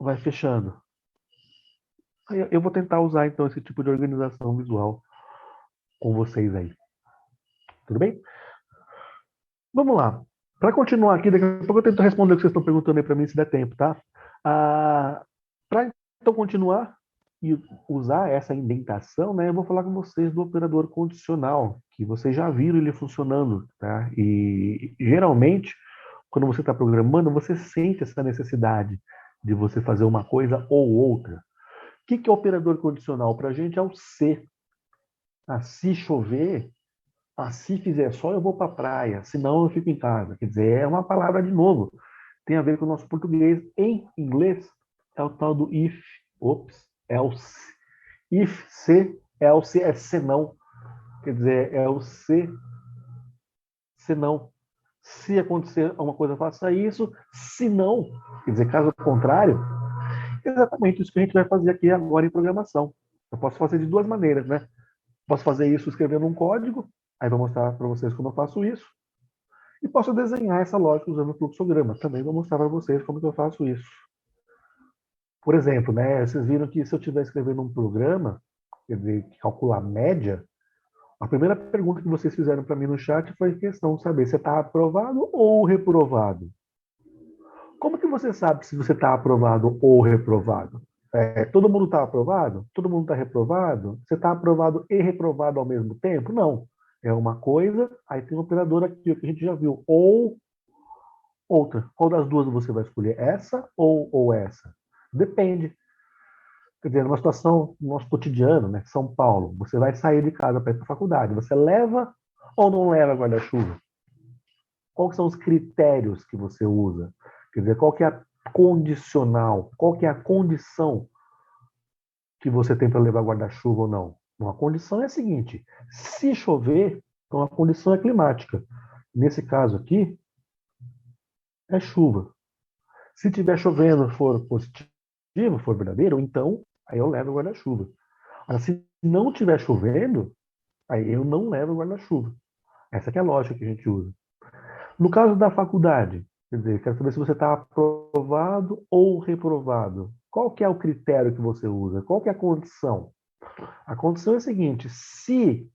vai fechando. Aí eu vou tentar usar, então, esse tipo de organização visual com vocês aí. Tudo bem? Vamos lá. Para continuar aqui, daqui a pouco eu tento responder o que vocês estão perguntando aí para mim, se der tempo, tá? Para então continuar e usar essa indentação, né, eu vou falar com vocês do operador condicional, que vocês já viram ele funcionando, tá? E geralmente, quando você está programando, você sente essa necessidade de você fazer uma coisa ou outra. O que é operador condicional? Para a gente é o se. Se chover, se fizer sol, eu vou para a praia, se não, eu fico em casa. Quer dizer, é uma palavra de novo. Tem a ver com o nosso português. Em inglês, é o tal do if, else. If, se, else é senão. Quer dizer, é o se não. Se acontecer uma coisa, faça isso. Se não, quer dizer, caso contrário, é exatamente isso que a gente vai fazer aqui agora em programação. Eu posso fazer de duas maneiras, né? Posso fazer isso escrevendo um código, aí vou mostrar para vocês como eu faço isso. E posso desenhar essa lógica usando o fluxograma. Também vou mostrar para vocês como que eu faço isso. Por exemplo, né, vocês viram que se eu estiver escrevendo um programa, quer dizer, que calcula a média, a primeira pergunta que vocês fizeram para mim no chat foi questão de saber se está aprovado ou reprovado. Como que você sabe se você está aprovado ou reprovado? Todo mundo está aprovado? Todo mundo está reprovado? Você está aprovado e reprovado ao mesmo tempo? Não. É uma coisa, aí tem um operador aqui que a gente já viu. Ou outra. Qual das duas você vai escolher? Essa ou essa? Depende. Quer dizer, numa situação, no nosso cotidiano, né? São Paulo, você vai sair de casa para ir para a faculdade. Você leva ou não leva guarda-chuva? Quais são os critérios que você usa? Quer dizer, qual que é a condicional? Qual que é a condição que você tem para levar guarda-chuva ou não? Uma condição é a seguinte: se chover, então a condição é climática. Nesse caso aqui, é chuva. Se estiver chovendo, for positivo, for verdadeiro, então aí eu levo o guarda-chuva. Agora, se não estiver chovendo, aí eu não levo o guarda-chuva. Essa que é a lógica que a gente usa. No caso da faculdade, quer dizer, quero saber se você está aprovado ou reprovado. Qual que é o critério que você usa? Qual que é a condição? A condição é a seguinte: se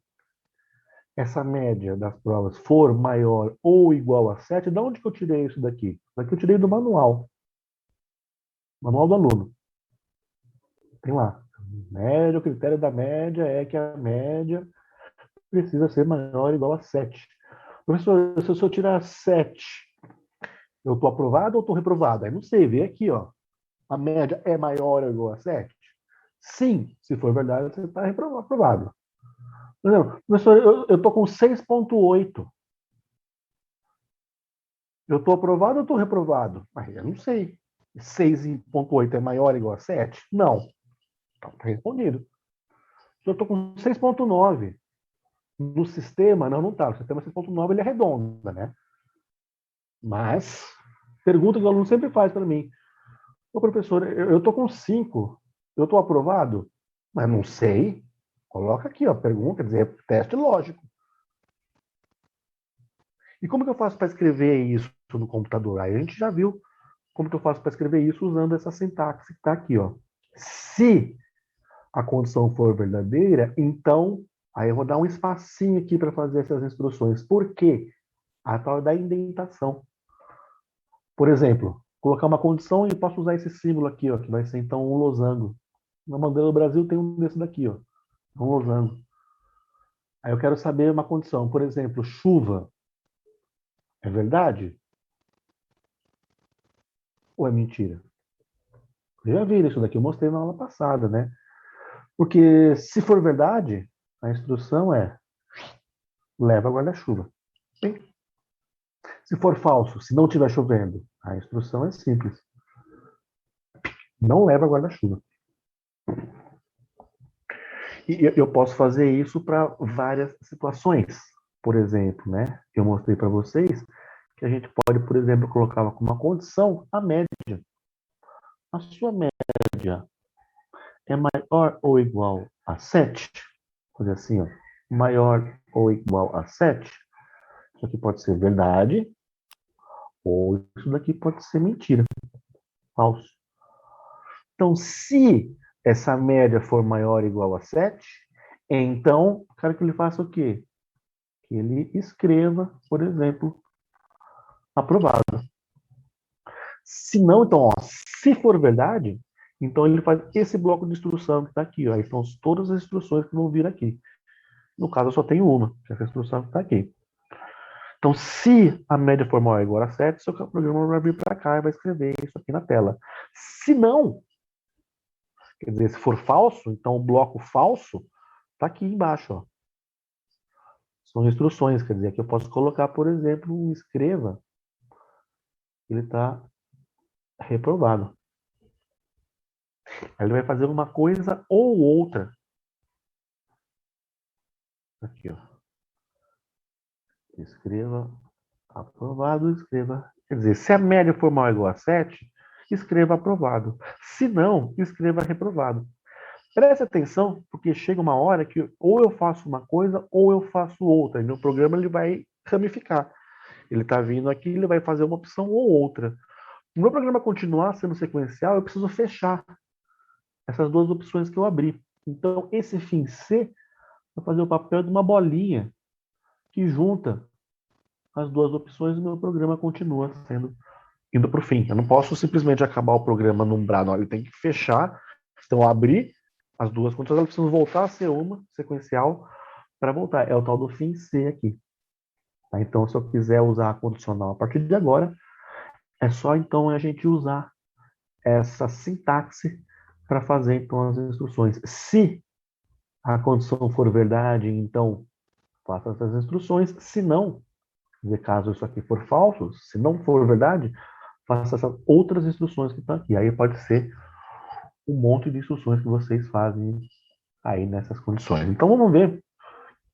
essa média das provas for maior ou igual a 7, de onde que eu tirei isso daqui? Isso daqui eu tirei do manual. Manual do aluno. Tem lá. Média, o critério da média é que a média precisa ser maior ou igual a 7. Professor, se eu tirar 7, eu estou aprovado ou estou reprovado? Aí não sei, vê aqui, ó. A média é maior ou igual a 7? Sim, se for verdade, você está aprovado. Por exemplo, professor, eu estou com 6,8. Eu estou aprovado ou estou reprovado? Eu não sei. 6,8 é maior ou igual a 7? Não. Então, está respondido. Eu estou com 6,9. No sistema, não está. No sistema 6,9 ele arredonda, né? Mas, pergunta que o aluno sempre faz para mim: ô professor, eu estou com 5. Eu estou aprovado? Mas não sei. Coloca aqui, ó, pergunta, quer dizer, teste lógico. E como que eu faço para escrever isso no computador? Aí a gente já viu como que eu faço para escrever isso usando essa sintaxe que está aqui, ó. Se a condição for verdadeira, então, aí eu vou dar um espacinho aqui para fazer essas instruções. Por quê? A tal da indentação. Por exemplo, colocar uma condição e posso usar esse símbolo aqui, ó, que vai ser então um losango. Na bandeira do Brasil tem um desse daqui, ó, um losango. Aí eu quero saber uma condição, por exemplo, chuva. É verdade? Ou é mentira? Já viram isso daqui, eu mostrei na aula passada, né? Porque se for verdade, a instrução é leva guarda-chuva. Se for falso, se não estiver chovendo, a instrução é simples. Não leva guarda-chuva. E eu posso fazer isso para várias situações. Por exemplo, né? Eu mostrei para vocês que a gente pode, por exemplo, colocar como uma condição a média. A sua média é maior ou igual a 7? Vou fazer assim, ó, maior ou igual a 7. Isso aqui pode ser verdade, ou isso daqui pode ser mentira, falso. Então, se essa média for maior ou igual a 7, então, quero que ele faça o quê? Que ele escreva, por exemplo, aprovado. Se não, então, ó, se for verdade, então ele faz esse bloco de instrução que está aqui. Ó. Aí estão todas as instruções que vão vir aqui. No caso, eu só tenho uma, que é essa instrução que está aqui. Então, se a média for maior ou igual a 7, seu programa vai vir para cá e vai escrever isso aqui na tela. Se não, quer dizer, se for falso, então o bloco falso está aqui embaixo. Ó. São instruções, quer dizer, aqui eu posso colocar, por exemplo, um escreva. Ele está reprovado. Aí ele vai fazer uma coisa ou outra. Aqui, ó. Escreva aprovado, escreva. Quer dizer, se a média for maior ou igual a 7, escreva aprovado. Se não, escreva reprovado. Preste atenção, porque chega uma hora que ou eu faço uma coisa ou eu faço outra. E no programa ele vai ramificar. Ele está vindo aqui, ele vai fazer uma opção ou outra. Para o meu programa continuar sendo sequencial, eu preciso fechar essas duas opções que eu abri. Então, esse fim C vai fazer o papel de uma bolinha que junta as duas opções e o meu programa continua sendo indo para o fim. Eu não posso simplesmente acabar o programa num brado, ele tem que fechar. Então, abrir as duas contas, elas precisam voltar a ser uma sequencial para voltar. É o tal do fim C aqui. Tá? Então, se eu quiser usar a condicional a partir de agora, é só então a gente usar essa sintaxe para fazer então as instruções. Se a condição for verdade, então faça essas instruções. Se não, caso isso aqui for falso, se não for verdade, faça essas outras instruções que estão aqui. Aí pode ser um monte de instruções que vocês fazem aí nessas condições. Então vamos ver o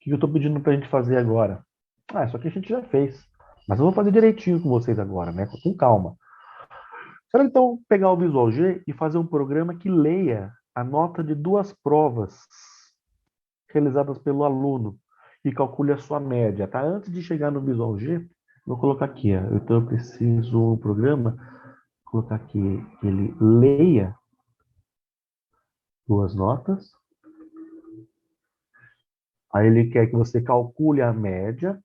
que eu estou pedindo para a gente fazer agora. Isso aqui a gente já fez. Mas eu vou fazer direitinho com vocês agora, né? Com calma. Quero então pegar o Visual G e fazer um programa que leia a nota de duas provas realizadas pelo aluno e calcule a sua média, tá? Antes de chegar no Visual G, vou colocar aqui, ó. Então eu preciso um programa, vou colocar aqui, ele leia duas notas. Aí ele quer que você calcule a média.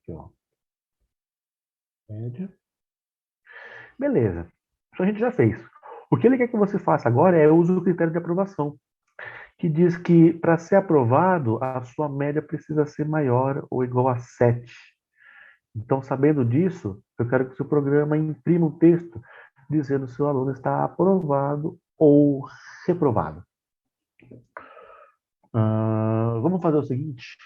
Aqui, ó. Média. Beleza. Isso a gente já fez. O que ele quer que você faça agora é o uso do critério de aprovação, que diz que para ser aprovado, a sua média precisa ser maior ou igual a 7. Então, sabendo disso, eu quero que o seu programa imprima um texto dizendo se o aluno está aprovado ou reprovado. Vamos fazer o seguinte: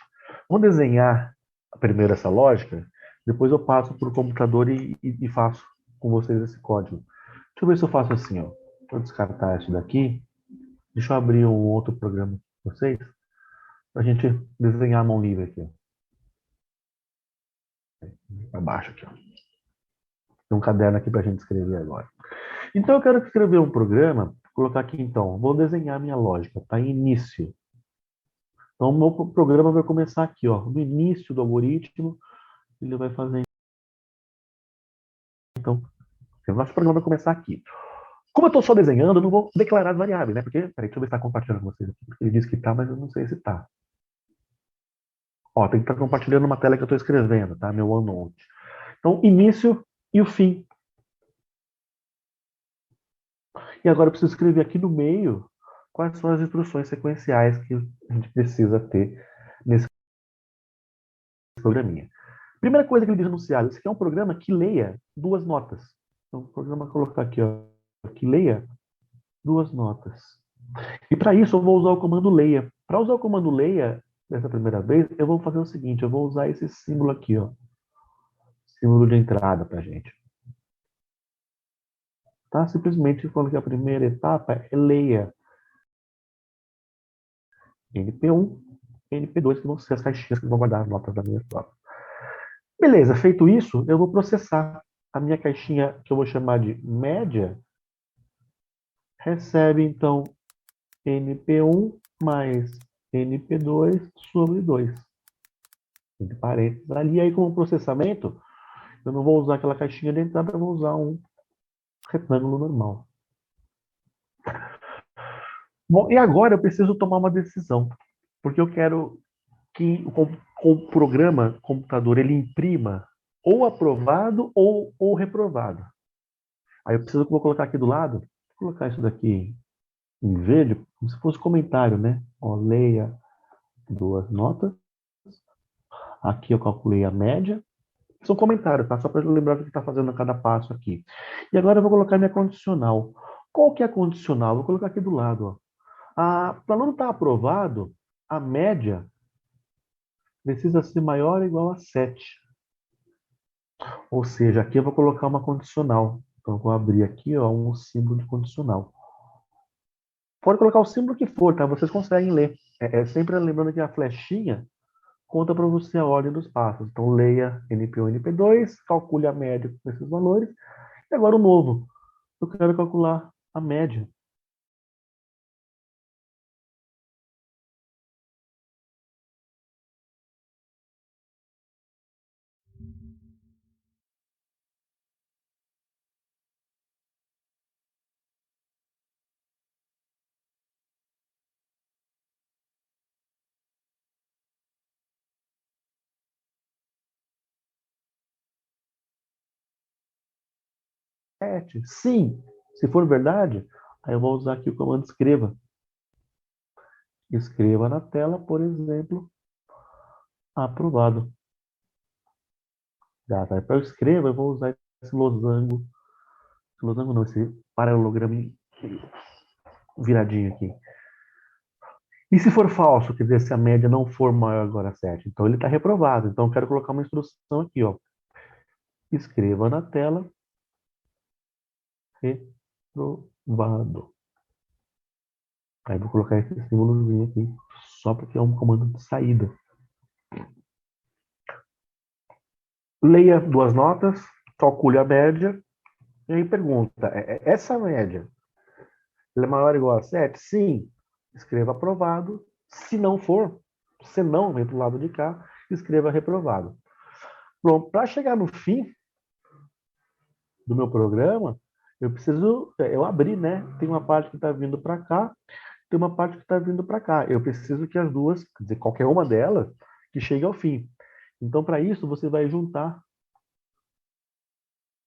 vamos desenhar primeiro essa lógica, depois eu passo para o computador e faço com vocês esse código. Deixa eu ver se eu faço assim, ó. Vou descartar isso daqui. Deixa eu abrir um outro programa com vocês, para a gente desenhar a mão livre aqui. Para baixo aqui, ó. Tem um caderno aqui para a gente escrever agora. Então eu quero escrever um programa, vou colocar aqui então, vou desenhar a minha lógica, tá? Início. Então o meu programa vai começar aqui, ó, no início do algoritmo, ele vai fazer. Então, o nosso programa vai começar aqui. Como eu estou só desenhando, eu não vou declarar as variáveis, né? Porque, peraí, deixa eu ver se está compartilhando com vocês aqui. Ele disse que está, mas eu não sei se está. Ó, tem que estar compartilhando uma tela que eu estou escrevendo, tá? Meu OneNote. Então, início e o fim. E agora eu preciso escrever aqui no meio quais são as instruções sequenciais que a gente precisa ter nesse programinha. Primeira coisa que ele diz no enunciado, esse aqui é um programa que leia duas notas. Então, o programa colocar aqui, ó, que leia duas notas. E para isso eu vou usar o comando leia. Para usar o comando leia dessa primeira vez, eu vou fazer o seguinte, eu vou usar esse símbolo aqui, ó. Símbolo de entrada para gente. Tá? Simplesmente falando que a primeira etapa é leia. NP1, NP2, que vão ser as caixinhas que vão guardar as notas da minha prova. Beleza, feito isso, eu vou processar a minha caixinha, que eu vou chamar de média, recebe, então, NP1 mais NP2 sobre 2. Entre parênteses ali. Aí, como processamento, eu não vou usar aquela caixinha de entrada, eu vou usar um retângulo normal. Bom, e agora eu preciso tomar uma decisão, porque eu quero que o programa computador ele imprima ou aprovado ou reprovado. Aí eu preciso, vou colocar aqui do lado, vou colocar isso daqui em verde, como se fosse comentário, né? Ó, leia duas notas. Aqui eu calculei a média. São comentários, tá? Só para lembrar o que está fazendo a cada passo aqui. E agora eu vou colocar minha condicional. Qual que é a condicional? Vou colocar aqui do lado, ó. Para não estar aprovado, a média precisa ser maior ou igual a 7. Ou seja, aqui eu vou colocar uma condicional. Então, eu vou abrir aqui, ó, um símbolo de condicional. Pode colocar o símbolo que for, tá? Vocês conseguem ler. É sempre lembrando que a flechinha conta para você a ordem dos passos. Então, leia NP1 e NP2, calcule a média desses valores. E agora o novo. Eu quero calcular a média. Sete. Sim. Se for verdade, aí eu vou usar aqui o comando escreva. Escreva na tela, por exemplo, aprovado. Já, tá? Para eu escrever, eu vou usar esse losango. Esse losango não, esse paralelogramo viradinho aqui. E se for falso, quer dizer, se a média não for maior agora a 7, então ele está reprovado. Então eu quero colocar uma instrução aqui, ó. Escreva na tela, reprovado. Aí vou colocar esse símbolozinho aqui, só porque é um comando de saída. Leia duas notas, calcule a média, e aí pergunta, essa média, ela é maior ou igual a 7? Sim. Escreva aprovado. Se não for, se não, vem para o lado de cá, escreva reprovado. Pronto, para chegar no fim do meu programa, eu abri, né? Tem uma parte que está vindo para cá, tem uma parte que está vindo para cá. Eu preciso que as duas, quer dizer, qualquer uma delas, que chegue ao fim. Então, para isso, você vai juntar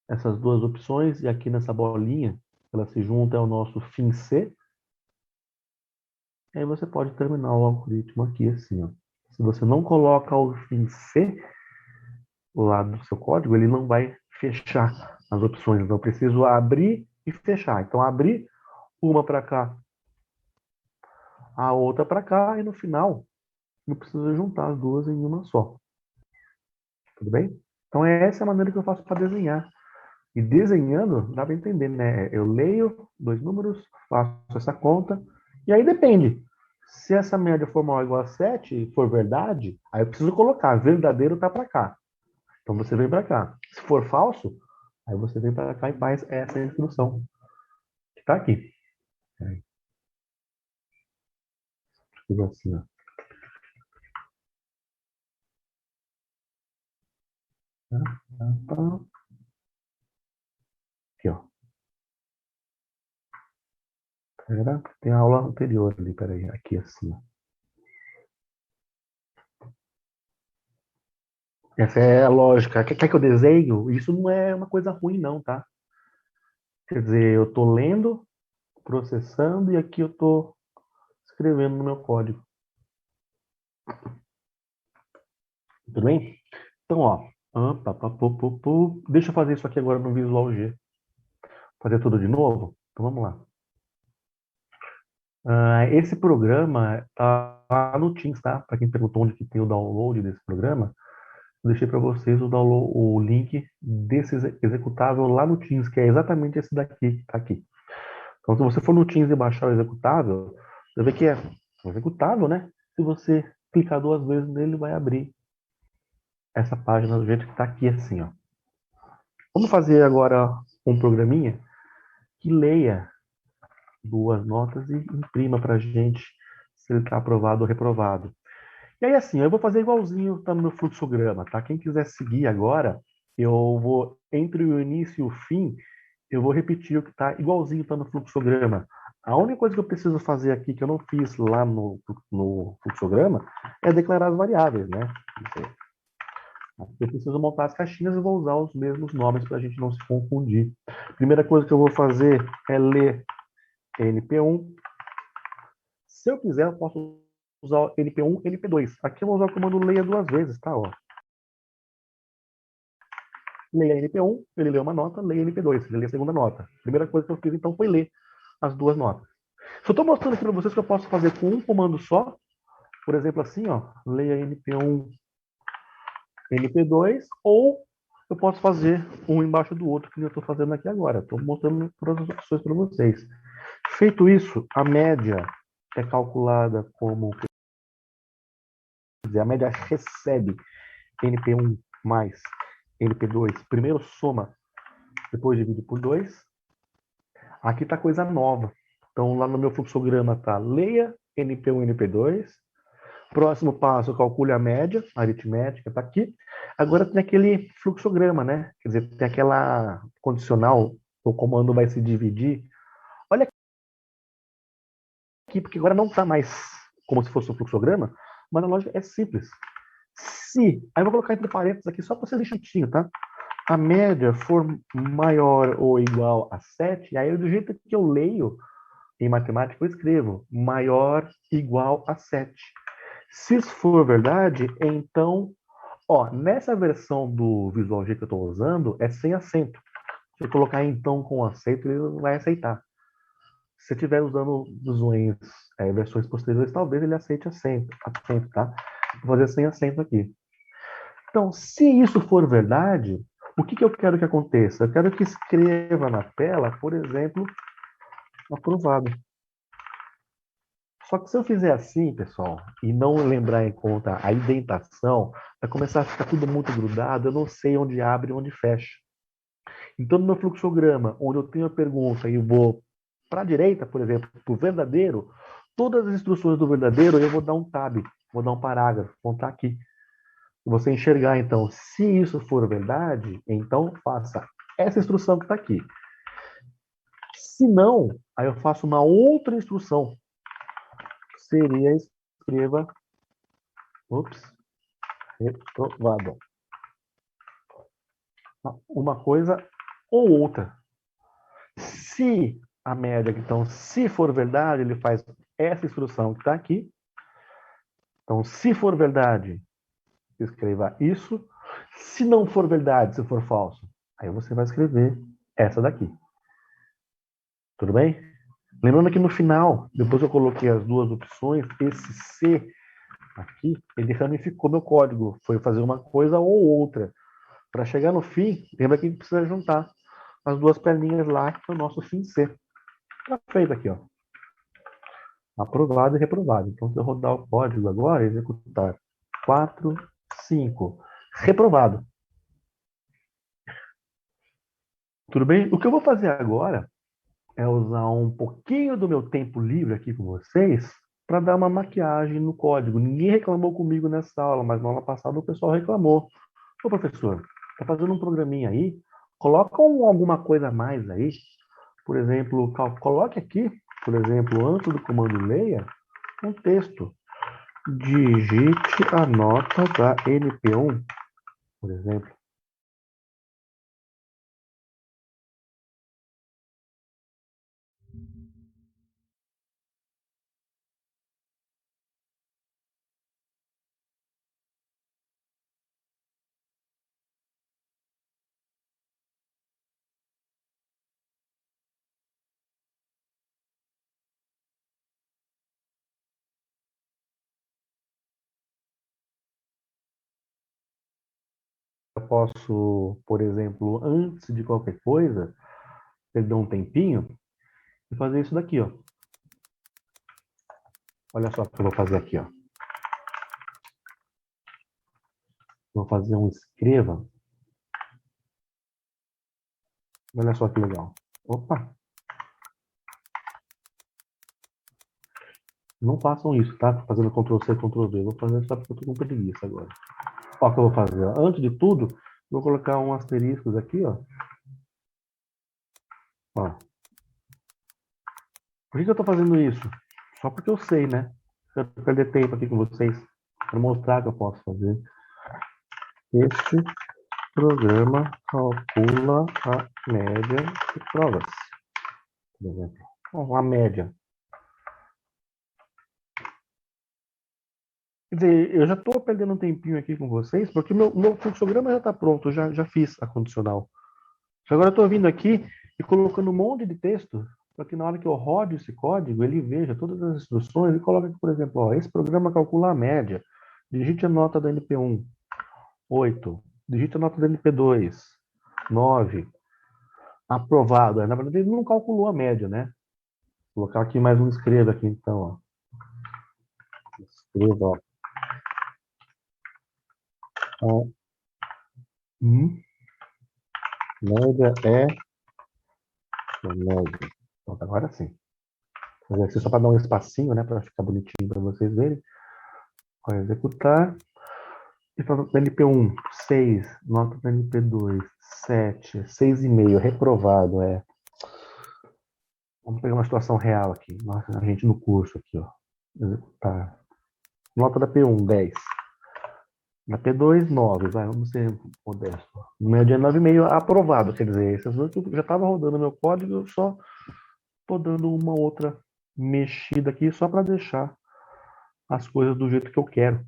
essas duas opções e aqui nessa bolinha, ela se junta ao nosso fim C. E aí você pode terminar o algoritmo aqui assim, ó. Se você não coloca o fim C lá do seu código, ele não vai fechar as opções. Então, eu preciso abrir e fechar. Então, abrir uma para cá, a outra para cá, e no final, eu preciso juntar as duas em uma só. Tudo bem? Então, essa é a maneira que eu faço para desenhar. E desenhando, dá para entender, né? Eu leio dois números, faço essa conta, e aí depende. Se essa média for maior ou igual a 7 e for verdade, aí eu preciso colocar, verdadeiro está para cá. Então você vem para cá. Se for falso, aí você vem para cá e faz essa instrução que está aqui. Aí, fiz assim, ó. Aqui, ó. Pera, tem a aula anterior ali, peraí. Aqui assim, ó. Essa é a lógica. Quer que eu desenho? Isso não é uma coisa ruim, não, tá? Quer dizer, eu estou lendo, processando e aqui eu estou escrevendo no meu código. Tudo bem? Então, ó. Deixa eu fazer isso aqui agora no Visual G. Fazer tudo de novo? Então vamos lá. Esse programa tá lá no Teams, tá? Para quem perguntou onde que tem o download desse programa, eu deixei para vocês o link desse executável lá no Teams, que é exatamente esse daqui que está aqui. Então, se você for no Teams e baixar o executável, você vê que é um executável, né? Se você clicar duas vezes nele, vai abrir essa página do jeito que está aqui, assim, ó. Vamos fazer agora um programinha que leia duas notas e imprima para a gente se ele está aprovado ou reprovado. E aí, assim, eu vou fazer igualzinho tá no meu fluxograma, tá? Quem quiser seguir agora, eu vou, entre o início e o fim, eu vou repetir o que tá igualzinho tá no fluxograma. A única coisa que eu preciso fazer aqui, que eu não fiz lá no fluxograma, é declarar as variáveis, né? Eu preciso montar as caixinhas e vou usar os mesmos nomes para a gente não se confundir. Primeira coisa que eu vou fazer é ler NP1. Se eu quiser, eu posso usar NP1 e NP2. Aqui eu vou usar o comando leia duas vezes, tá? Ó. Leia NP1, ele lê uma nota, leia NP2, ele lê a segunda nota. Primeira coisa que eu fiz, então, foi ler as duas notas. Se eu estou mostrando aqui para vocês que eu posso fazer com um comando só, por exemplo, assim, ó, leia NP1, NP2, ou eu posso fazer um embaixo do outro, que eu estou fazendo aqui agora. Estou mostrando todas as opções para vocês. Feito isso, a média é calculada como... Quer dizer, a média recebe NP1 mais NP2. Primeiro soma, depois divide por 2. Aqui está coisa nova. Então, lá no meu fluxograma está leia NP1 e NP2. Próximo passo, calcule a média, a aritmética está aqui. Agora tem aquele fluxograma, né? Quer dizer, tem aquela condicional, o comando vai se dividir. Olha aqui, porque agora não está mais como se fosse um fluxograma, mas a lógica é simples. Se, aí eu vou colocar entre parênteses aqui só para ser jeitinho, tá? A média for maior ou igual a 7, aí do jeito que eu leio em matemática, eu escrevo maior igual a 7. Se isso for verdade, então, ó, nessa versão do Visual G que eu estou usando, é sem acento. Se eu colocar então com acento, ele não vai aceitar. Se eu estiver usando visuões, versões posteriores, talvez ele aceite acento, tá? Vou fazer sem acento aqui. Então, se isso for verdade, o que eu quero que aconteça? Eu quero que escreva na tela, por exemplo, aprovado. Só que se eu fizer assim, pessoal, e não lembrar em conta a indentação, vai começar a ficar tudo muito grudado, eu não sei onde abre e onde fecha. Então, no meu fluxograma, onde eu tenho a pergunta e vou para a direita, por exemplo, para o verdadeiro, todas as instruções do verdadeiro eu vou dar um tab, vou dar um parágrafo, vou contar aqui. Você enxergar, então, se isso for verdade, então faça essa instrução que está aqui. Se não, aí eu faço uma outra instrução. Seria escreva, reprovado. Uma coisa ou outra. Se a média, então, se for verdade, ele faz essa instrução que está aqui. Então, se for verdade, escreva isso. Se não for verdade, se for falso, aí você vai escrever essa daqui. Tudo bem? Lembrando que no final, depois eu coloquei as duas opções, esse C aqui, ele ramificou meu código. Foi fazer uma coisa ou outra. Para chegar no fim, lembra que a gente precisa juntar as duas perninhas lá, que é o nosso fim C. Está feito aqui, ó. Aprovado e reprovado. Então, se eu rodar o código agora, executar 4, 5. Reprovado. Tudo bem? O que eu vou fazer agora é usar um pouquinho do meu tempo livre aqui com vocês para dar uma maquiagem no código. Ninguém reclamou comigo nessa aula, mas na aula passada o pessoal reclamou. Ô, professor, tá fazendo um programinha aí? Coloca alguma coisa a mais aí. Por exemplo, coloque aqui, por exemplo, antes do comando leia, um texto. Digite a nota da NP1, por exemplo. Eu posso, por exemplo, antes de qualquer coisa, perder um tempinho e fazer isso daqui, ó. Olha só o que eu vou fazer aqui, ó. Vou fazer um escreva. Olha só que legal. Opa! Não façam isso, tá? Tô fazendo Ctrl+C, Ctrl+V. Vou fazer só porque eu tô com preguiça agora. Ó, o que eu vou fazer. Antes de tudo, vou colocar um asterisco aqui, ó. Ó. Por que eu estou fazendo isso? Só porque eu sei, né? Eu quero perder tempo aqui com vocês para mostrar que eu posso fazer. Este programa calcula a média de provas, por exemplo. A média. Quer dizer, eu já estou perdendo um tempinho aqui com vocês, porque meu fluxograma já está pronto, já fiz a condicional. Agora eu estou vindo aqui e colocando um monte de texto, para que na hora que eu rode esse código, ele veja todas as instruções e coloque aqui, por exemplo, ó, esse programa calcula a média. Digite a nota da NP1, 8. Digite a nota da NP2, 9. Aprovado. Na verdade, ele não calculou a média, né? Vou colocar aqui mais um escreva aqui, então, ó. Escreva, ó. Média é média. Pronto, agora sim. Vou fazer aqui só para dar um espacinho, né? Para ficar bonitinho para vocês verem. Vai executar. E para o NP1, 6. Nota do NP2, 7. 6,5. Reprovado, é. Vamos pegar uma situação real aqui. Nossa, a gente no curso aqui, ó. Executar. Nota da P1, 10. Na P2, 9. Vai, vamos ser modesto. Média 9,5 aprovado. Quer dizer, vocês viram que eu já estava rodando meu código, eu só estou dando uma outra mexida aqui só para deixar as coisas do jeito que eu quero.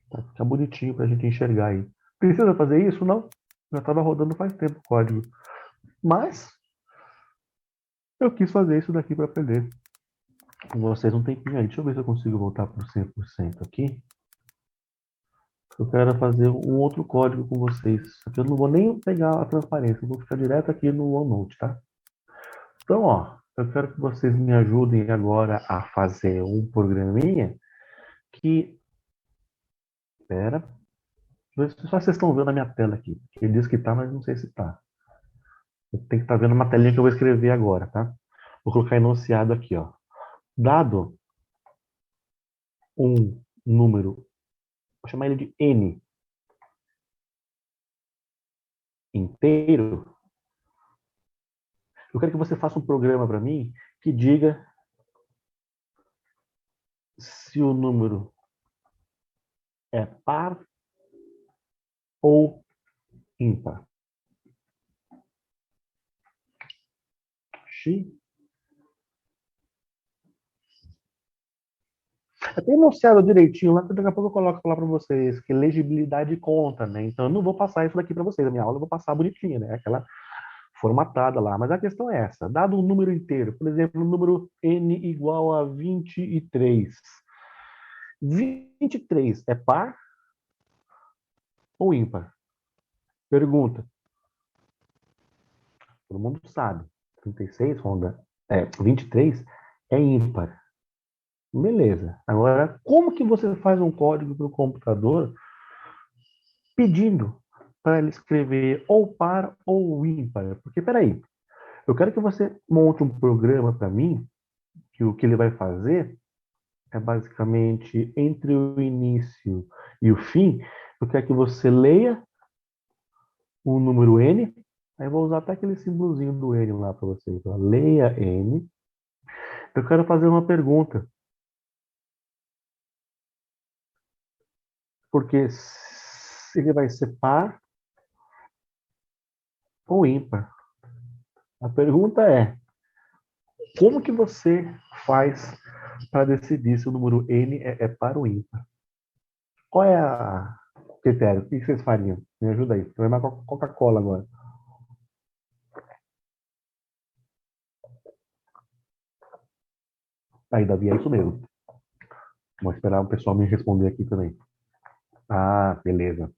Para ficar bonitinho para a gente enxergar aí. Precisa fazer isso? Não. Já estava rodando faz tempo o código. Mas eu quis fazer isso daqui para aprender com vocês um tempinho aí. Deixa eu ver se eu consigo voltar para o 100% aqui. Eu quero fazer um outro código com vocês. Aqui eu não vou nem pegar a transparência, eu vou ficar direto aqui no OneNote, tá? Então, ó, eu quero que vocês me ajudem agora a fazer um programinha que... Espera. Só vocês estão vendo a minha tela aqui. Ele diz que tá, mas não sei se tá. Eu tenho que estar vendo uma telinha que eu vou escrever agora, tá? Vou colocar enunciado aqui, ó. Dado um número, vou chamar ele de N inteiro, eu quero que você faça um programa para mim que diga se o número é par ou ímpar. X. Até enunciado direitinho lá, que daqui a pouco eu coloco lá para vocês que legibilidade conta, né? Então eu não vou passar isso daqui para vocês. A minha aula eu vou passar bonitinha, né? Aquela formatada lá. Mas a questão é essa: dado um número inteiro, por exemplo, o número n igual a 23. 23 é par ou ímpar? Pergunta. Todo mundo sabe. 36, Honda, 23 é ímpar. Beleza. Agora, como que você faz um código para o computador pedindo para ele escrever ou par ou ímpar? Porque, peraí, eu quero que você monte um programa para mim, que o que ele vai fazer é basicamente entre o início e o fim, eu quero que você leia o número n, aí eu vou usar até aquele símbolozinho do n lá para você. Então, leia n. Eu quero fazer uma pergunta, porque ele vai ser par ou ímpar. A pergunta é, como que você faz para decidir se o número n é par ou ímpar? Qual é o critério? O que vocês fariam? Me ajuda aí. Vai mais Coca-Cola agora. Aí, Davi, é isso mesmo. Vou esperar o pessoal me responder aqui também. Ah, beleza.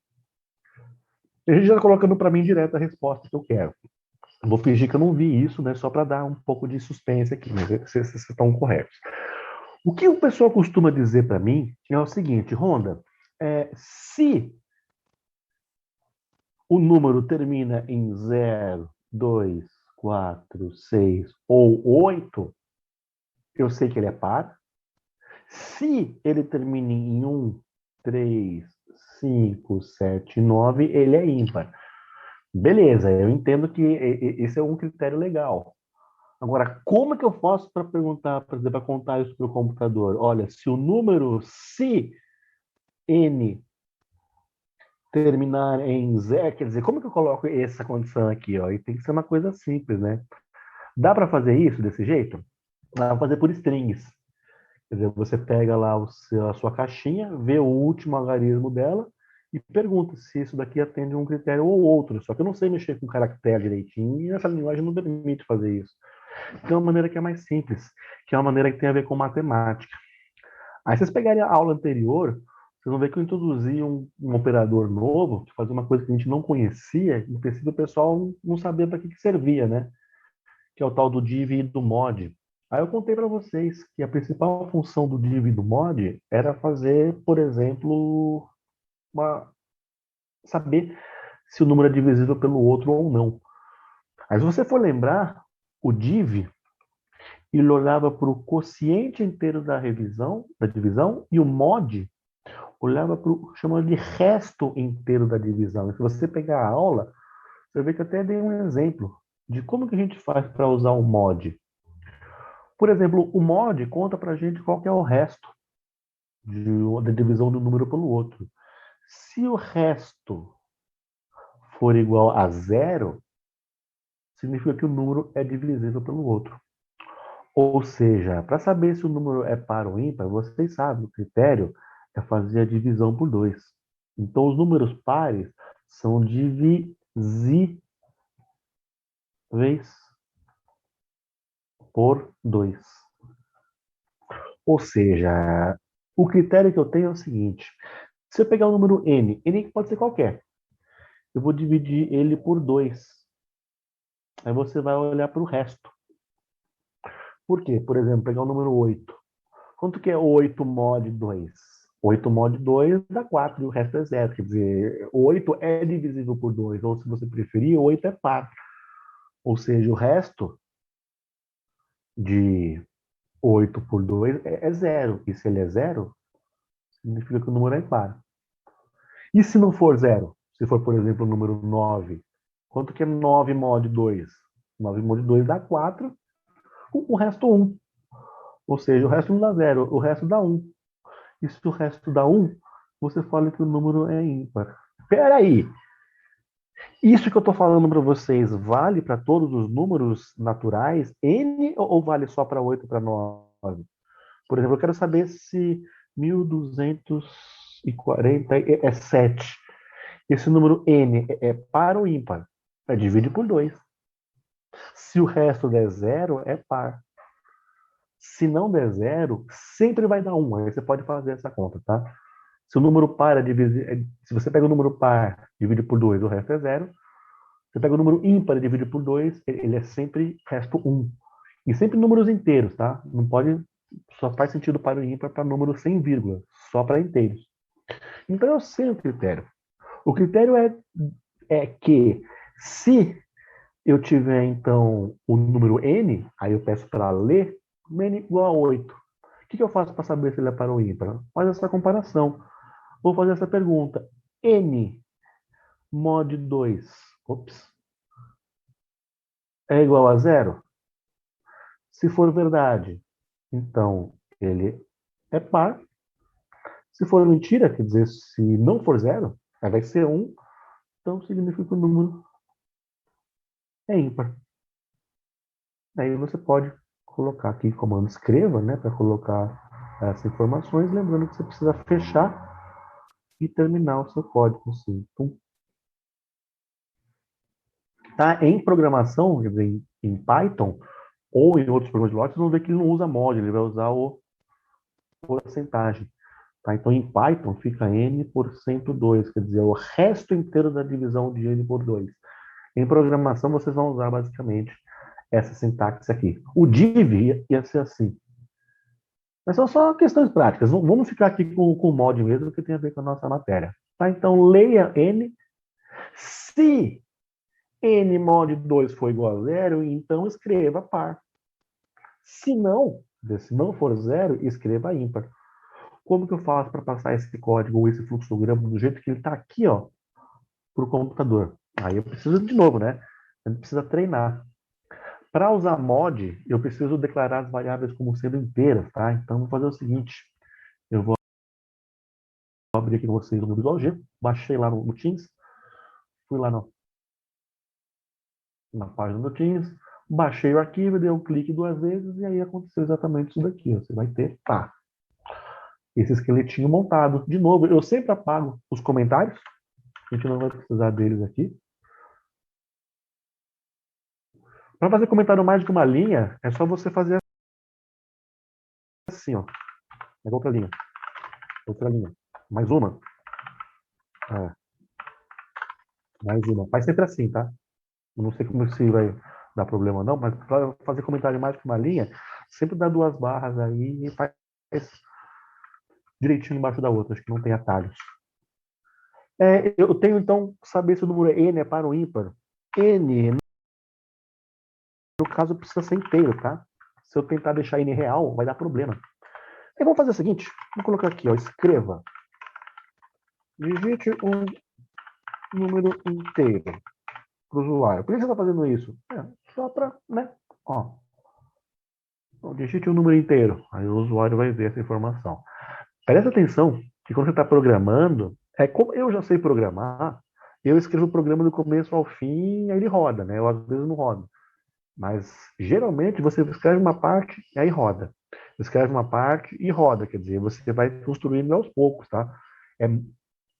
A gente já está colocando para mim direto a resposta que eu quero. Vou fingir que eu não vi isso, né? Só para dar um pouco de suspense aqui, mas vocês estão corretos. O que o pessoal costuma dizer para mim é o seguinte, Ronda, se o número termina em 0, 2, 4, 6 ou 8, eu sei que ele é par. Se ele termina em 1, 3, 5, 7, 9, ele é ímpar. Beleza, eu entendo que esse é um critério legal. Agora, como é que eu faço para perguntar, por exemplo, para contar isso para o computador? Olha, se o número, se n terminar em zero, quer dizer, como é que eu coloco essa condição aqui, ó? E tem que ser uma coisa simples, né? Dá para fazer isso desse jeito? Dá para fazer por strings. Quer dizer, você pega lá a sua caixinha, vê o último algarismo dela e pergunta se isso daqui atende um critério ou outro. Só que eu não sei mexer com caractere direitinho e essa linguagem não permite fazer isso. Então, é uma maneira que é mais simples, que é uma maneira que tem a ver com matemática. Aí, vocês pegarem a aula anterior, vocês vão ver que eu introduzi um operador novo, que fazia uma coisa que a gente não conhecia, e precisa o pessoal não saber para que servia, né? Que é o tal do div e do mod. Aí eu contei para vocês que a principal função do div e do mod era fazer, por exemplo, saber se o número é divisível pelo outro ou não. Mas se você for lembrar, o div ele olhava para o quociente inteiro da divisão, e o mod olhava para o chamado de resto inteiro da divisão. E se você pegar a aula, você vê que eu até dei um exemplo de como que a gente faz para usar o mod. Por exemplo, o mod conta para a gente qual que é o resto da divisão do número pelo outro. Se o resto for igual a zero, significa que o número é divisível pelo outro. Ou seja, para saber se o número é par ou ímpar, vocês sabem, o critério é fazer a divisão por 2. Então, os números pares são divisíveis por 2. Ou seja, o critério que eu tenho é o seguinte: se eu pegar o número n pode ser qualquer, eu vou dividir ele por 2. Aí você vai olhar para o resto. Por quê? Por exemplo, pegar o número 8. Quanto que é 8 mod 2? 8 mod 2 dá 4 e o resto é zero. Quer dizer, 8 é divisível por 2. Ou se você preferir, 8 é par. Ou seja, o resto de 8 por 2 é zero. E se ele é zero, significa que o número é par. E se não for zero? Se for, por exemplo, o número 9. Quanto que é 9 mod 2? 9 mod 2 dá 4. O resto 1. Ou seja, o resto não dá zero. O resto dá 1. E se o resto dá 1, você fala que o número é ímpar. Espera aí! Isso que eu estou falando para vocês vale para todos os números naturais, n, ou vale só para 8 e para 9? Por exemplo, eu quero saber se 1240 é 7. Esse número n é par ou ímpar? Divide por 2. Se o resto der zero, é par. Se não der zero, sempre vai dar 1. Aí você pode fazer essa conta, tá? Se o número par se você pega o número par, divide por 2, o resto é zero. Você pega o número ímpar e divide por 2, ele é sempre resto 1. E sempre números inteiros, tá? Não pode. Só faz sentido para o ímpar para número sem vírgula, só para inteiros. Então eu sei o critério. O critério é que se eu tiver, então, o número n, aí eu peço para ler, n igual a 8. O que eu faço para saber se ele é par ou ímpar? Faz essa comparação. Vou fazer essa pergunta. N mod 2, ops, é igual a zero? Se for verdade, então ele é par. Se for mentira, quer dizer, se não for zero, aí vai ser 1, então significa que o número é ímpar. Aí você pode colocar aqui comando escreva, né, para colocar essas informações, lembrando que você precisa fechar e terminar o seu código. Assim. Então, tá em programação, quer dizer, em Python ou em outros programas de lógica, vocês vão ver que ele não usa mod, ele vai usar o porcentagem. Tá? Então, em Python fica n por 102, quer dizer, o resto inteiro da divisão de n por 2. Em programação, vocês vão usar basicamente essa sintaxe aqui. O div ia ser assim. Mas são só questões práticas. Vamos ficar aqui com o mod mesmo, que tem a ver com a nossa matéria. Tá? Então, leia n. Se n mod 2 for igual a zero, então escreva par. Se não for zero, escreva ímpar. Como que eu faço para passar esse código ou esse fluxograma do jeito que ele está aqui, ó, para o computador? Aí eu preciso de novo, né? A gente precisa treinar. Para usar mod, eu preciso declarar as variáveis como sendo inteiras, tá? Então, vou fazer o seguinte. Eu vou abrir aqui com vocês no Visual G. Baixei lá no Teams. Fui lá na página do Teams. Baixei o arquivo, dei um clique duas vezes e aí aconteceu exatamente isso daqui. Você vai ter, tá, esse esqueletinho montado. De novo, eu sempre apago os comentários. A gente não vai precisar deles aqui. Para fazer comentário mais de uma linha, é só você fazer assim, ó. Pega outra linha. Outra linha. Mais uma. É, mais uma. Faz sempre assim, tá? Eu não sei como se vai dar problema ou não, mas para fazer comentário mais que uma linha, sempre dá duas barras aí e faz direitinho embaixo da outra. Acho que não tem atalhos. Eu tenho, então, que saber se o número N é par ou ímpar. N, no caso, precisa ser inteiro, tá? Se eu tentar deixar N real, vai dar problema. Aí vamos fazer o seguinte, vou colocar aqui, ó, escreva. Digite um número inteiro para o usuário. Por que você está fazendo isso? Só para, né? Ó, então, digite um número inteiro. Aí o usuário vai ver essa informação. Presta atenção que quando você está programando, como eu já sei programar, eu escrevo o programa do começo ao fim, aí ele roda, né? Eu às vezes não rodo. Mas geralmente você escreve uma parte e aí roda. Escreve uma parte e roda, quer dizer, você vai construindo aos poucos, tá? É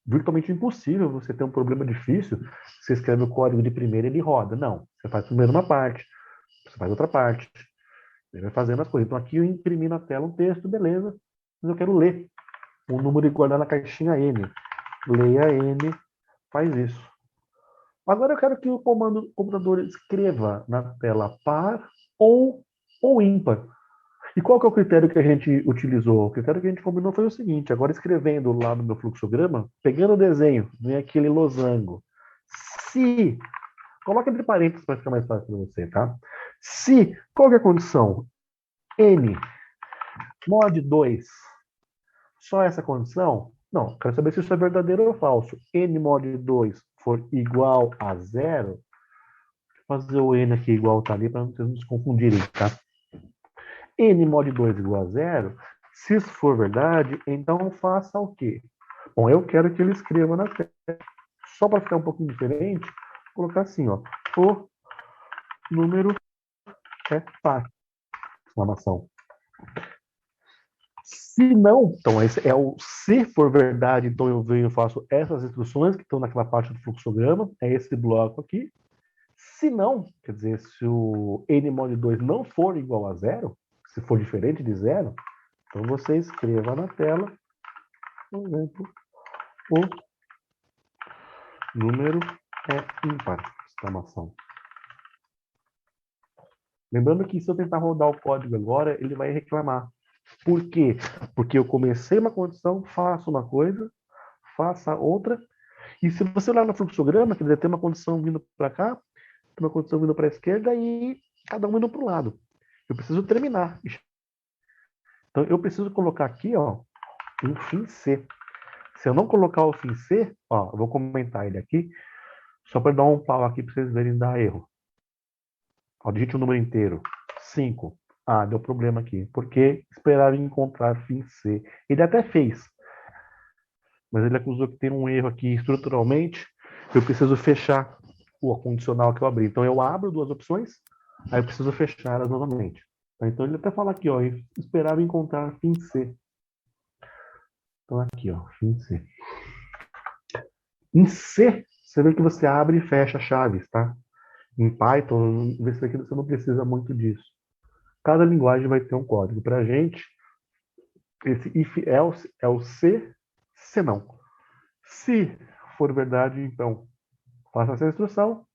virtualmente impossível você ter um problema difícil, você escreve o código de primeira e ele roda. Não, você faz primeiro uma parte, você faz outra parte, você vai fazendo as coisas. Então aqui eu imprimi na tela um texto, beleza, mas eu quero ler o número e guardar na caixinha N. Leia N, faz isso. Agora eu quero que o comando o computador escreva na tela par ou ímpar. E qual que é o critério que a gente utilizou? O critério que a gente combinou foi o seguinte: agora escrevendo lá no meu fluxograma, pegando o desenho, vem aquele losango. Se, coloca entre parênteses para ficar mais fácil para você, tá? Se, qual que é a condição? N, mod 2, só essa condição? Não, quero saber se isso é verdadeiro ou falso. N mod 2 for igual a zero, vou fazer o N aqui igual tá ali para vocês não se confundirem, tá? N mod 2 igual a zero, se isso for verdade, então faça o quê? Bom, eu quero que ele escreva na tela. Só para ficar um pouquinho diferente, vou colocar assim, ó. O número é par. Exclamação. Se não, então esse é o se for verdade, então eu venho e faço essas instruções que estão naquela parte do fluxograma, é esse bloco aqui. Se não, quer dizer, se o n mod 2 não for igual a zero, se for diferente de zero, então você escreva na tela, por exemplo, o número é ímpar. Exclamação. Lembrando que se eu tentar rodar o código agora, ele vai reclamar. Por quê? Porque eu comecei uma condição, faço uma coisa, faça outra, e se você olhar no fluxograma, quer dizer, tem uma condição vindo para cá, tem uma condição vindo para a esquerda e cada um indo para o lado. Eu preciso terminar. Então eu preciso colocar aqui, ó, um fim C. Se eu não colocar o fim C, ó, eu vou comentar ele aqui, só para dar um pau aqui para vocês verem dar erro. Ó, digite um número inteiro. 5. Ah, deu problema aqui. Porque esperava encontrar fim C. Ele até fez, mas ele acusou que tem um erro aqui estruturalmente. Eu preciso fechar o condicional que eu abri. Então eu abro duas opções, aí eu preciso fechar elas novamente. Então ele até fala aqui, ó, esperava encontrar fim C. Então aqui, ó, fim C. Em C, você vê que você abre e fecha chaves, tá? Em Python, nesse aqui você não precisa muito disso. Cada linguagem vai ter um código. Para a gente, esse if else é o se, se não. Se for verdade, então faça essa instrução.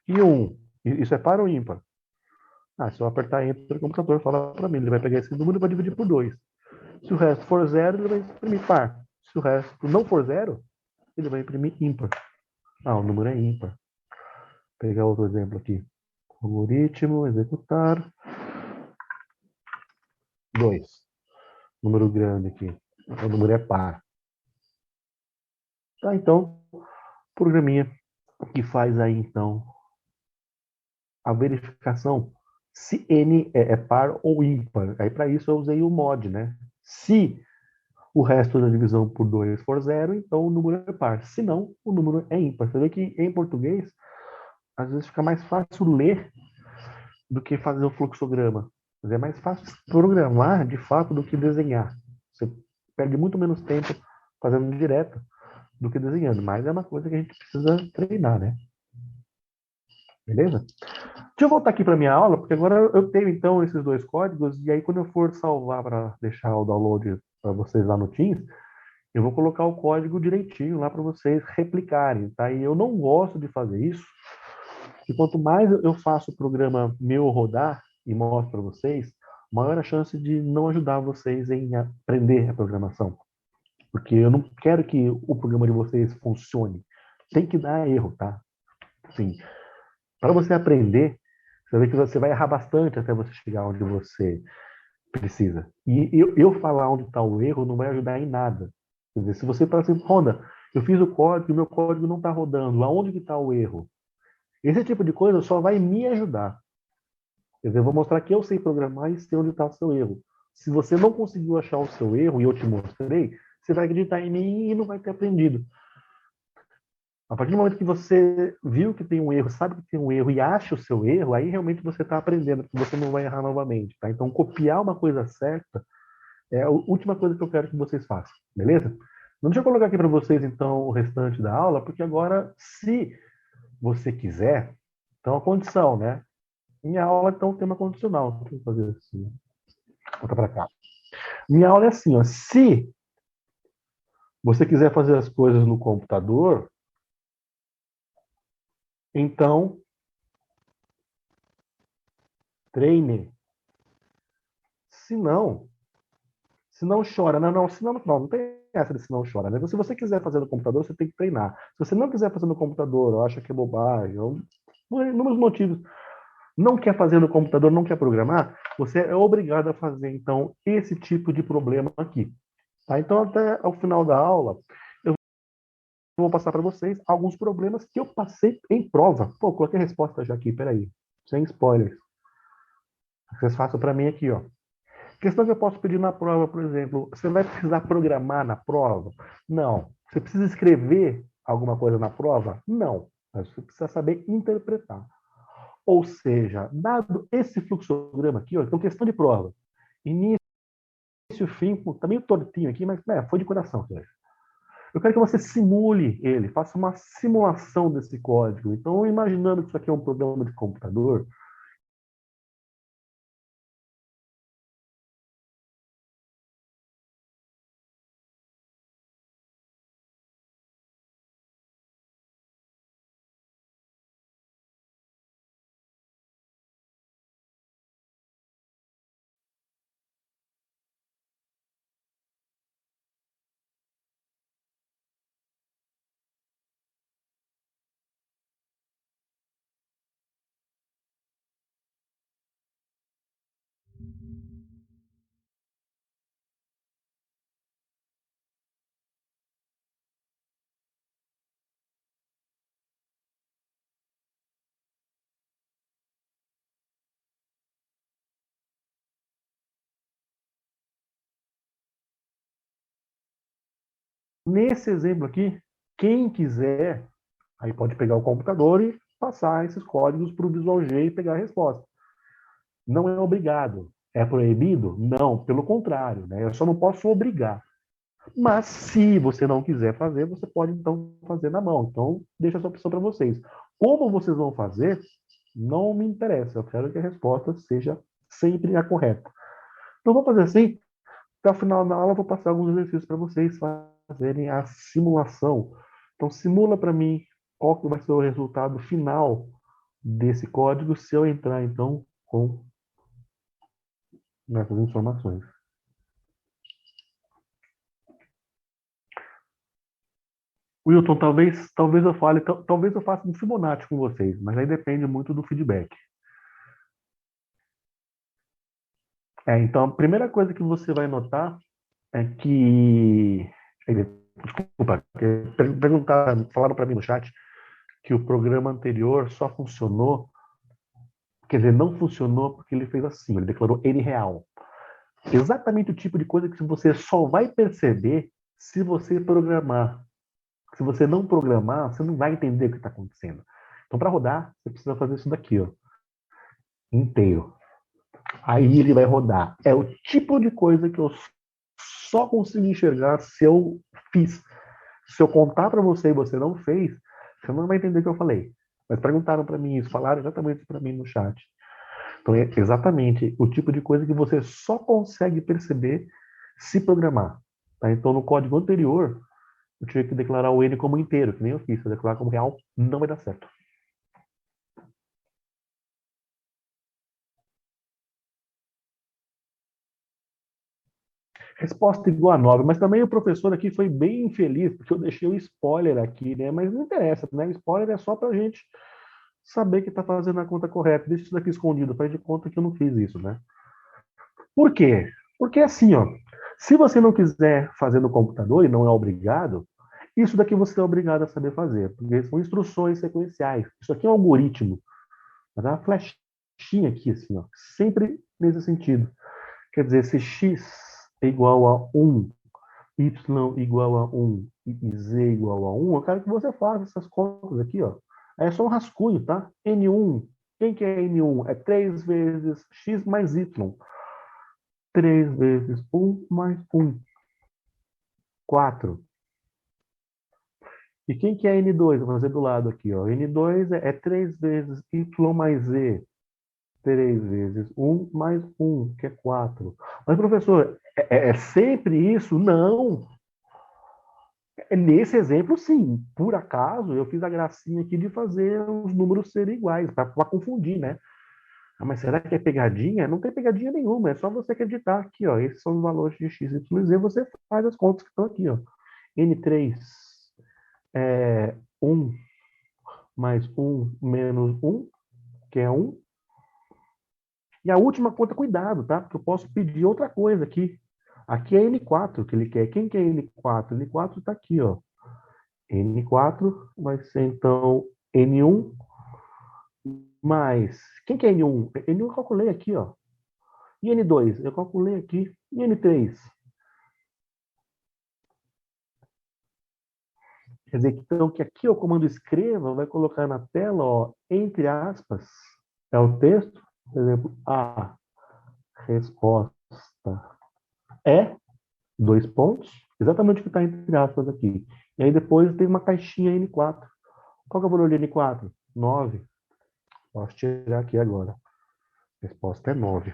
E 1. Isso é par ou ímpar? Se eu apertar Enter, o computador fala para mim, ele vai pegar esse número e vai dividir por 2. Se o resto for zero, ele vai imprimir par. Se o resto não for zero, ele vai imprimir ímpar. O número é ímpar. Vou pegar outro exemplo aqui. Algoritmo, executar. 2. Número grande aqui. O número é par. Tá, então, programinha que faz aí, então, a verificação se n é par ou ímpar. Aí, para isso, eu usei o mod, né? Se o resto da divisão por 2 for zero, então o número é par. Se não, o número é ímpar. Você vê que em português, às vezes fica mais fácil ler do que fazer o fluxograma. Mas é mais fácil programar, de fato, do que desenhar. Você perde muito menos tempo fazendo direto do que desenhando. Mas é uma coisa que a gente precisa treinar, né? Beleza? Deixa eu voltar aqui para minha aula, porque agora eu tenho então esses dois códigos, e aí quando eu for salvar para deixar o download para vocês lá no Teams, eu vou colocar o código direitinho lá para vocês replicarem, tá? E eu não gosto de fazer isso, e quanto mais eu faço o programa meu rodar e mostro para vocês, maior a chance de não ajudar vocês em aprender a programação. Porque eu não quero que o programa de vocês funcione. Tem que dar erro, tá? Sim. Para você aprender, você vê que você vai errar bastante até você chegar onde você precisa. E eu falar onde está o erro não vai ajudar em nada. Quer dizer, se você fala assim, Honda, eu fiz o código e meu código não está rodando, aonde que está o erro? Esse tipo de coisa só vai me ajudar. Quer dizer, eu vou mostrar que eu sei programar e sei onde está o seu erro. Se você não conseguiu achar o seu erro e eu te mostrei, você vai acreditar em mim e não vai ter aprendido. A partir do momento que você viu que tem um erro, sabe que tem um erro e acha o seu erro, aí realmente você está aprendendo, porque você não vai errar novamente, tá? Então, copiar uma coisa certa é a última coisa que eu quero que vocês façam, beleza? Não deixa eu colocar aqui para vocês, então, o restante da aula, porque agora, se você quiser, então, a condição, né? Minha aula, então, tem uma condicional. Deixa eu fazer assim. Volta para cá. Minha aula é assim, ó. Se você quiser fazer as coisas no computador, então, treine. Se não, se não chora, não tem essa de se não chora, né? Então, se você quiser fazer no computador, você tem que treinar. Se você não quiser fazer no computador, ou acha que é bobagem, ou por inúmeros motivos, não quer fazer no computador, não quer programar, você é obrigado a fazer, então, esse tipo de problema aqui. Tá? Então, até o final da aula, eu vou passar para vocês alguns problemas que eu passei em prova. Pô, coloquei a resposta já aqui, peraí, sem spoilers. Vocês façam para mim aqui, ó. Questão que eu posso pedir na prova, por exemplo, você vai precisar programar na prova? Não. Você precisa escrever alguma coisa na prova? Não. Mas você precisa saber interpretar. Ou seja, dado esse fluxograma aqui, ó, então questão de prova. Início, fim, tá meio tortinho aqui, mas foi de coração. Eu quero que você simule ele, faça uma simulação desse código. Então, imaginando que isso aqui é um programa de computador, nesse exemplo aqui, quem quiser, aí pode pegar o computador e passar esses códigos para o Visual G e pegar a resposta. Não é obrigado. É proibido? Não, pelo contrário, né? Eu só não posso obrigar. Mas se você não quiser fazer, você pode então fazer na mão. Então, deixa essa opção para vocês. Como vocês vão fazer, não me interessa. Eu quero que a resposta seja sempre a correta. Então, vou fazer assim. Até o final da aula, eu vou passar alguns exercícios para vocês fazerem a simulação. Então, simula para mim. qual que vai ser o resultado final desse código se eu entrar, então, com essas informações. Wilton, talvez eu fale, talvez eu faça um Fibonacci com vocês, mas aí depende muito do feedback. Então, a primeira coisa que você vai notar é que. Desculpa, falaram para mim no chat que o programa anterior só funcionou, quer dizer, não funcionou porque ele fez assim, ele declarou N real. Exatamente o tipo de coisa que você só vai perceber se você programar. Se você não programar, você não vai entender o que está acontecendo. Então, para rodar, você precisa fazer isso daqui, ó, inteiro. Aí ele vai rodar. É o tipo de coisa que eu só consigo enxergar se eu fiz. Se eu contar para você e você não fez, você não vai entender o que eu falei. Mas perguntaram para mim isso, falaram exatamente isso para mim no chat. Então é exatamente o tipo de coisa que você só consegue perceber se programar. Tá? Então no código anterior, eu tinha que declarar o N como inteiro, que nem eu fiz. Se eu declarar como real, não vai dar certo. Resposta igual a 9, mas também o professor aqui foi bem infeliz, porque eu deixei o spoiler aqui, né? Mas não interessa, né? O spoiler é só para a gente saber que está fazendo a conta correta. Deixa isso daqui escondido, faz de conta que eu não fiz isso, né? Por quê? Porque assim, ó, se você não quiser fazer no computador e não é obrigado, isso daqui você é obrigado a saber fazer, porque são instruções sequenciais. Isso aqui é um algoritmo, tá? Uma flechinha aqui, assim, ó, sempre nesse sentido. Quer dizer, se x é igual a 1, y igual a 1 e z igual a 1, eu quero que você faça essas contas aqui, ó. É só um rascunho, tá? N1. Quem que é N1? É 3 vezes x mais y. 3 vezes 1 mais 1. 4. E quem que é N2? Vou fazer do lado aqui, ó. N2 é 3 vezes y mais z. 3 vezes 1 mais 1, que é 4. Mas, professor, é sempre isso? Não. Nesse exemplo, sim. Por acaso, eu fiz a gracinha aqui de fazer os números serem iguais, para confundir, né? Ah, mas será que é pegadinha? Não tem pegadinha nenhuma, é só você acreditar aqui, ó. Esses são os valores de x, y e z, você faz as contas que estão aqui, ó. N3 é 1 mais 1 menos 1, que é 1. E a última conta, cuidado, tá? Porque eu posso pedir outra coisa aqui. Aqui é N4 que ele quer. Quem que é N4? N4 está aqui, ó. N4 vai ser, então, N1 mais... Quem que é N1? N1 eu calculei aqui, ó. E N2? Eu calculei aqui. E N3? Quer dizer, então, que aqui o comando escreva vai colocar na tela, ó, entre aspas, é o texto, por exemplo, a resposta é, dois pontos, exatamente o que está entre aspas aqui. E aí depois tem uma caixinha N4. Qual que é o valor de N4? 9. Posso tirar aqui agora. A resposta é 9.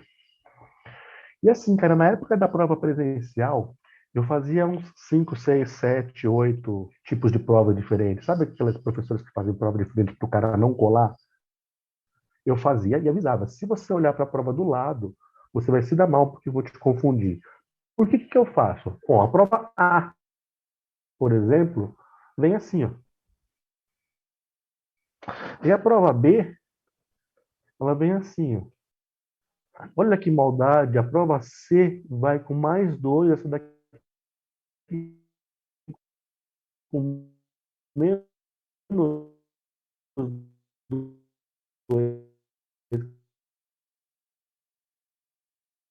E assim, cara, na época da prova presencial, eu fazia uns 5, 6, 7, 8 tipos de prova diferentes. Sabe aquelas professoras que fazem prova diferente para o cara não colar? Eu fazia e avisava. Se você olhar para a prova do lado, você vai se dar mal porque eu vou te confundir. Por que eu faço? Bom, a prova A, por exemplo, vem assim, ó. E a prova B, ela vem assim, ó. Olha que maldade, a prova C vai com mais 2, essa daqui com menos 2.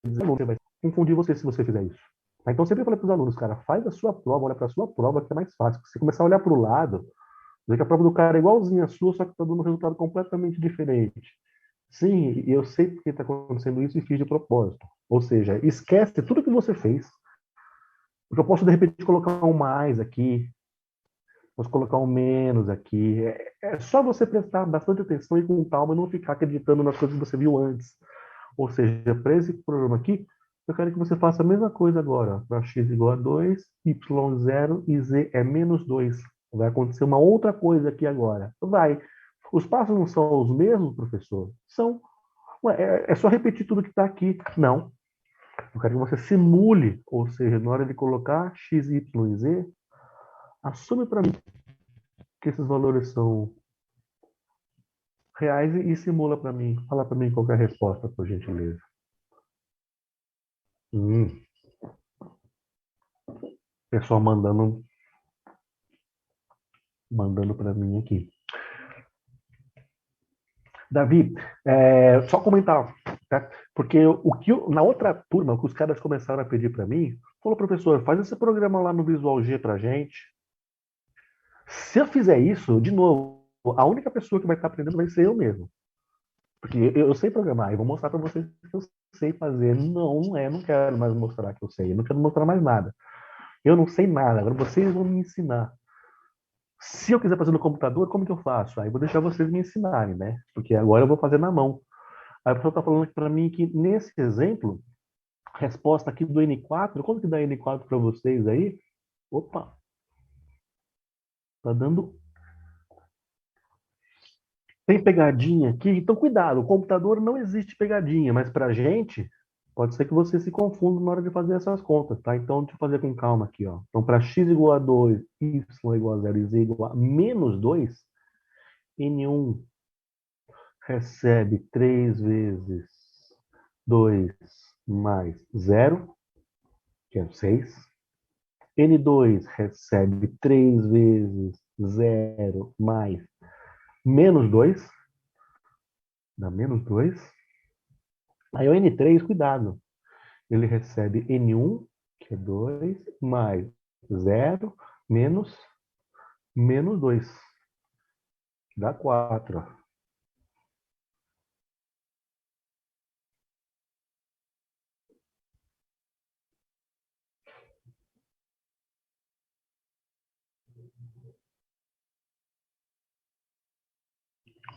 Você vai confundir você se você fizer isso. Então, sempre falei para os alunos, cara, faz a sua prova, olha para a sua prova, que é mais fácil. Se você começar a olhar para o lado, ver que a prova do cara é igualzinha à sua, só que está dando um resultado completamente diferente. Sim, eu sei porque está acontecendo isso e fiz de propósito. Ou seja, esquece tudo que você fez. Porque eu posso, de repente, colocar um mais aqui, posso colocar um menos aqui. É só você prestar bastante atenção e com calma e não ficar acreditando nas coisas que você viu antes. Ou seja, para esse programa aqui, eu quero que você faça a mesma coisa agora. Para x igual a 2, y 0 e z é menos 2. Vai acontecer uma outra coisa aqui agora. Vai. Os passos não são os mesmos, professor? São. Ué, é só repetir tudo que está aqui. Não. Eu quero que você simule, ou seja, na hora de colocar x, y e z, assume para mim que esses valores são reais e simula para mim. Fala para mim qual é a resposta, por gentileza. Hum, pessoal mandando para mim aqui. Davi, só comentar, tá? Porque na outra turma, o que os caras começaram a pedir para mim, falou, professor, faz esse programa lá no Visual G para gente. Se eu fizer isso, de novo, a única pessoa que vai estar aprendendo vai ser eu mesmo. Porque eu sei programar, e vou mostrar para vocês que eu sei fazer. Não quero mais mostrar que eu sei, eu não quero mostrar mais nada. Eu não sei nada, agora vocês vão me ensinar. Se eu quiser fazer no computador, como que eu faço? Aí eu vou deixar vocês me ensinarem, né? Porque agora eu vou fazer na mão. Aí a pessoa está falando para mim que nesse exemplo, a resposta aqui do N4, quanto que dá N4 para vocês aí? Opa, tá dando. Tem pegadinha aqui, então cuidado, o computador não existe pegadinha, mas para a gente, pode ser que você se confunda na hora de fazer essas contas, tá? Então, deixa eu fazer com calma aqui, ó. Então, para x igual a 2, y igual a 0 e z igual a menos 2, N1 recebe 3 vezes 2 mais 0, que é 6. N2 recebe 3 vezes 0 mais menos 2, dá menos 2. Aí o N3, cuidado, ele recebe N1, que é 2, mais 0, menos 2, que dá 4.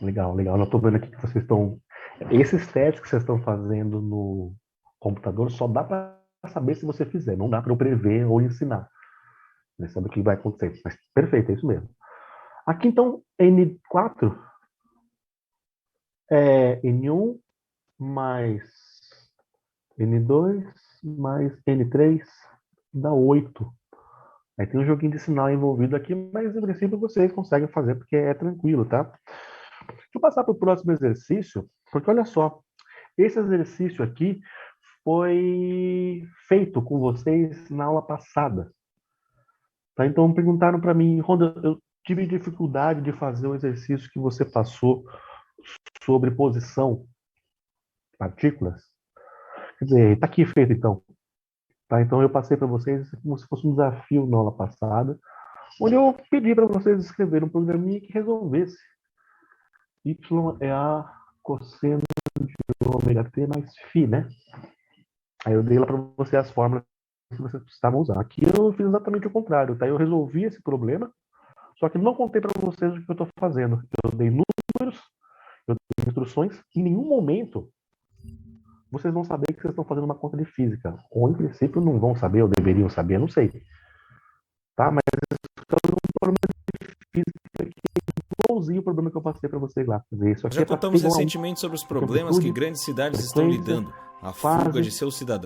Legal, legal. Eu estou vendo aqui que vocês estão. Esses testes que vocês estão fazendo no computador só dá para saber se você fizer, não dá para eu prever ou ensinar. Né? Sabe o que vai acontecer. Mas perfeito, é isso mesmo. Aqui então, N4 é N1 mais N2 mais N3 dá 8. Aí tem um joguinho de sinal envolvido aqui, mas em princípio vocês conseguem fazer porque é tranquilo, tá? Deixa eu passar para o próximo exercício, porque olha só, esse exercício aqui foi feito com vocês na aula passada, tá? Então perguntaram para mim, Ronda, eu tive dificuldade de fazer o exercício que você passou sobre posição, partículas. Quer dizer, está aqui feito então. Tá? Então eu passei para vocês como se fosse um desafio na aula passada, onde eu pedi para vocês escreverem um programinha que resolvesse y é a cosseno de ômega t mais φ, né? Aí eu dei lá para você as fórmulas que vocês precisavam usar. Aqui eu fiz exatamente o contrário, tá? Eu resolvi esse problema, só que não contei para vocês o que eu estou fazendo. Eu dei números, eu dei instruções, em nenhum momento vocês vão saber que vocês estão fazendo uma conta de física. Ou, em princípio, não vão saber, ou deveriam saber, não sei. Tá? Mas é um problema de física que é igualzinho o problema que eu passei para vocês lá. Quer dizer, isso aqui Já é para contamos T igual a 1, recentemente sobre os porque problemas que amplitude, grandes cidades estão frequência, lidando, a fuga fase. de seus cidadãos.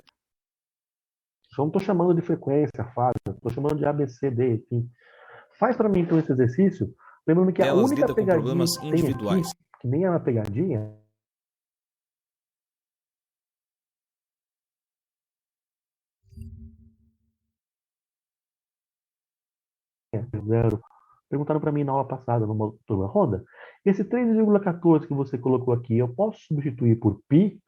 Eu não estou chamando de frequência, fase, estou chamando de A, B, C, D, enfim. Faz para mim, então, esse exercício, lembrando que a Elas única lidam com pegadinha problemas que tem aqui, individuais. que nem é uma pegadinha, é zero. Perguntaram para mim na aula passada, numa turma, Ronda, esse 3,14 que você colocou aqui, eu posso substituir por π?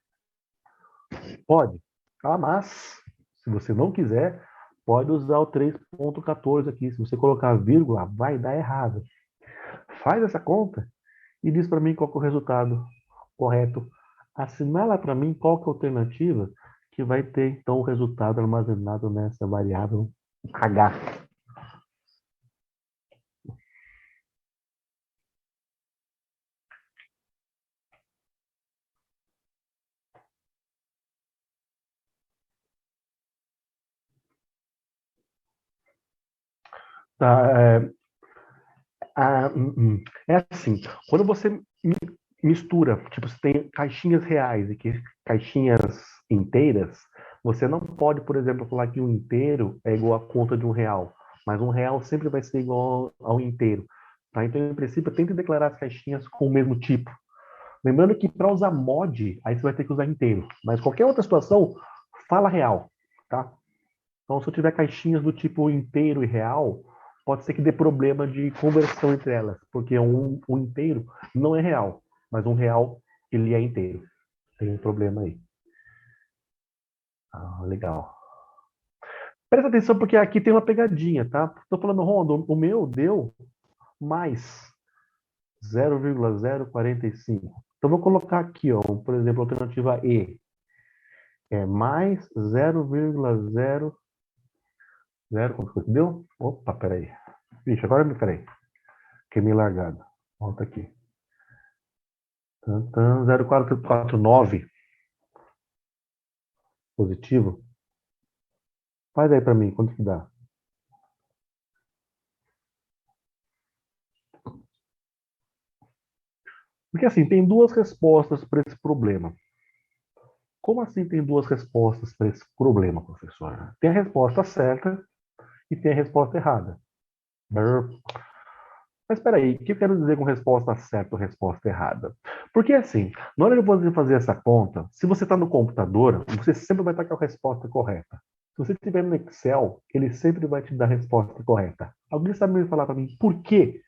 Pode. Ah, mas, se você não quiser, pode usar o 3,14 aqui. Se você colocar vírgula, vai dar errado. Faz essa conta e diz para mim qual que é o resultado correto. Assinala para mim qual que é a alternativa que vai ter, então, o resultado armazenado nessa variável H. Tá, É assim, quando você mistura, tipo, você tem caixinhas reais e caixinhas inteiras, você não pode, por exemplo, falar que um inteiro é igual à conta de R$ 1, mas R$ 1 sempre vai ser igual ao inteiro. Tá? Então, em princípio, tente declarar as caixinhas com o mesmo tipo. Lembrando que para usar mod, aí você vai ter que usar inteiro. Mas qualquer outra situação, fala real, tá? Então, se eu tiver caixinhas do tipo inteiro e real, pode ser que dê problema de conversão entre elas, porque um inteiro não é real, mas um real, ele é inteiro. Tem um problema aí. Ah, legal. Presta atenção, porque aqui tem uma pegadinha, tá? Estou falando, Rondo, o meu deu mais 0,045. Então, vou colocar aqui, ó, por exemplo, a alternativa E. É mais 0,00. Quanto foi que deu? Opa, peraí. Vixe, agora me peraí. Queimei largado. Volta aqui. 0449 positivo. Faz aí para mim, quanto que dá? Porque assim, tem duas respostas para esse problema. Como assim tem duas respostas para esse problema, professor? Tem a resposta certa e tem a resposta errada. Mas espera aí, o que eu quero dizer com resposta certa ou resposta errada? Porque assim, na hora de você fazer essa conta, se você está no computador, você sempre vai estar com a resposta correta. Se você estiver no Excel, ele sempre vai te dar a resposta correta. Alguém sabe me falar para mim por que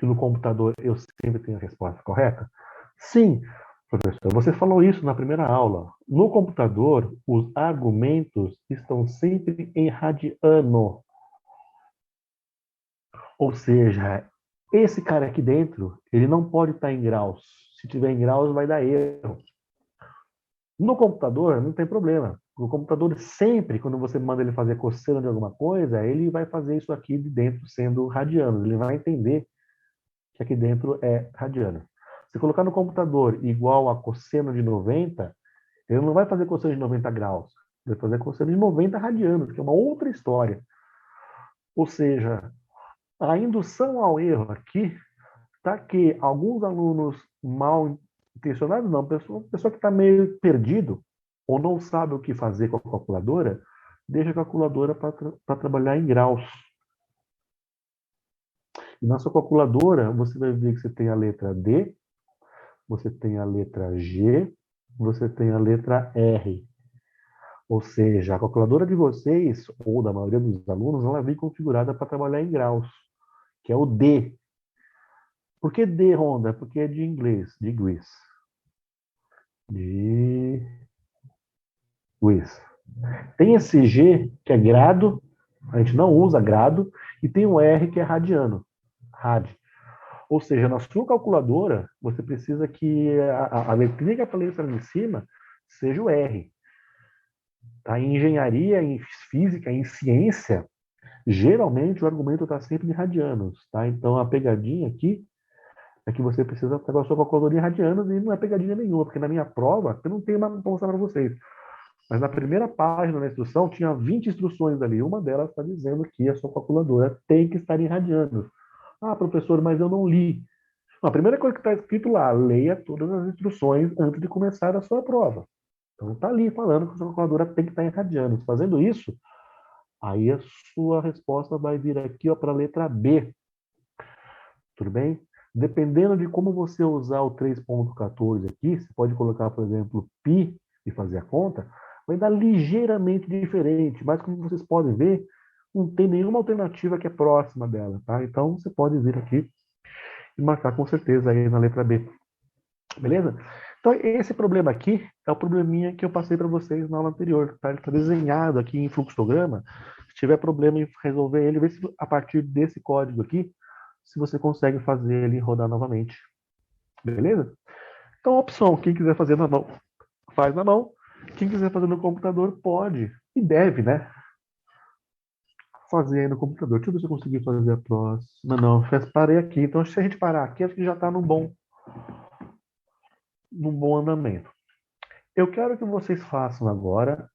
no computador eu sempre tenho a resposta correta? Sim, professor, você falou isso na primeira aula. No computador, os argumentos estão sempre em radiano. Ou seja, esse cara aqui dentro, ele não pode estar em graus. Se tiver em graus, vai dar erro. No computador, não tem problema. No computador, sempre, quando você manda ele fazer cosseno de alguma coisa, ele vai fazer isso aqui de dentro sendo radiano. Ele vai entender que aqui dentro é radiano. Se colocar no computador igual a cosseno de 90, ele não vai fazer cosseno de 90 graus. Ele vai fazer cosseno de 90 radianos, que é uma outra história. Ou seja, a indução ao erro aqui está que alguns alunos mal intencionados, não, pessoa que está meio perdido ou não sabe o que fazer com a calculadora, deixa a calculadora para trabalhar em graus. E na sua calculadora, você vai ver que você tem a letra D, você tem a letra G, você tem a letra R. Ou seja, a calculadora de vocês, ou da maioria dos alunos, ela vem configurada para trabalhar em graus, que é o D. Por que D, Ronda? Porque é de inglês, degrees. Degrees. Tem esse G, que é grado, a gente não usa grado, e tem o R, que é radiano, rad. Ou seja, na sua calculadora, você precisa que a letrinha que apareça ali em cima seja o R. Tá? Em engenharia, em física, em ciência, geralmente o argumento está sempre em radianos. Tá? Então, a pegadinha aqui é que você precisa pegar a sua calculadora em radianos e não é pegadinha nenhuma, porque na minha prova, eu não tenho uma para mostrar para vocês. Mas na primeira página da instrução tinha 20 instruções ali. Uma delas está dizendo que a sua calculadora tem que estar em radianos. Ah, professor, mas eu não li. A primeira coisa que está escrito lá, leia todas as instruções antes de começar a sua prova. Então está ali falando que a sua calculadora tem que estar em radianos. Fazendo isso, aí a sua resposta vai vir aqui para a letra B. Tudo bem? Dependendo de como você usar o 3.14 aqui, você pode colocar, por exemplo, π e fazer a conta, vai dar ligeiramente diferente, mas como vocês podem ver, não tem nenhuma alternativa que é próxima dela, tá? Então você pode vir aqui e marcar com certeza aí na letra B. Beleza? Então esse problema aqui é o probleminha que eu passei para vocês na aula anterior, tá? Ele está desenhado aqui em fluxograma. Se tiver problema em resolver ele, vê se a partir desse código aqui, se você consegue fazer ele rodar novamente. Beleza? Então, opção, quem quiser fazer na mão, faz na mão. Quem quiser fazer no computador, pode. E deve, né? Fazer aí no computador. Deixa eu ver se eu consegui fazer a próxima. Não, parei aqui. Então, se a gente parar aqui, acho que já está num bom andamento. Eu quero que vocês façam agora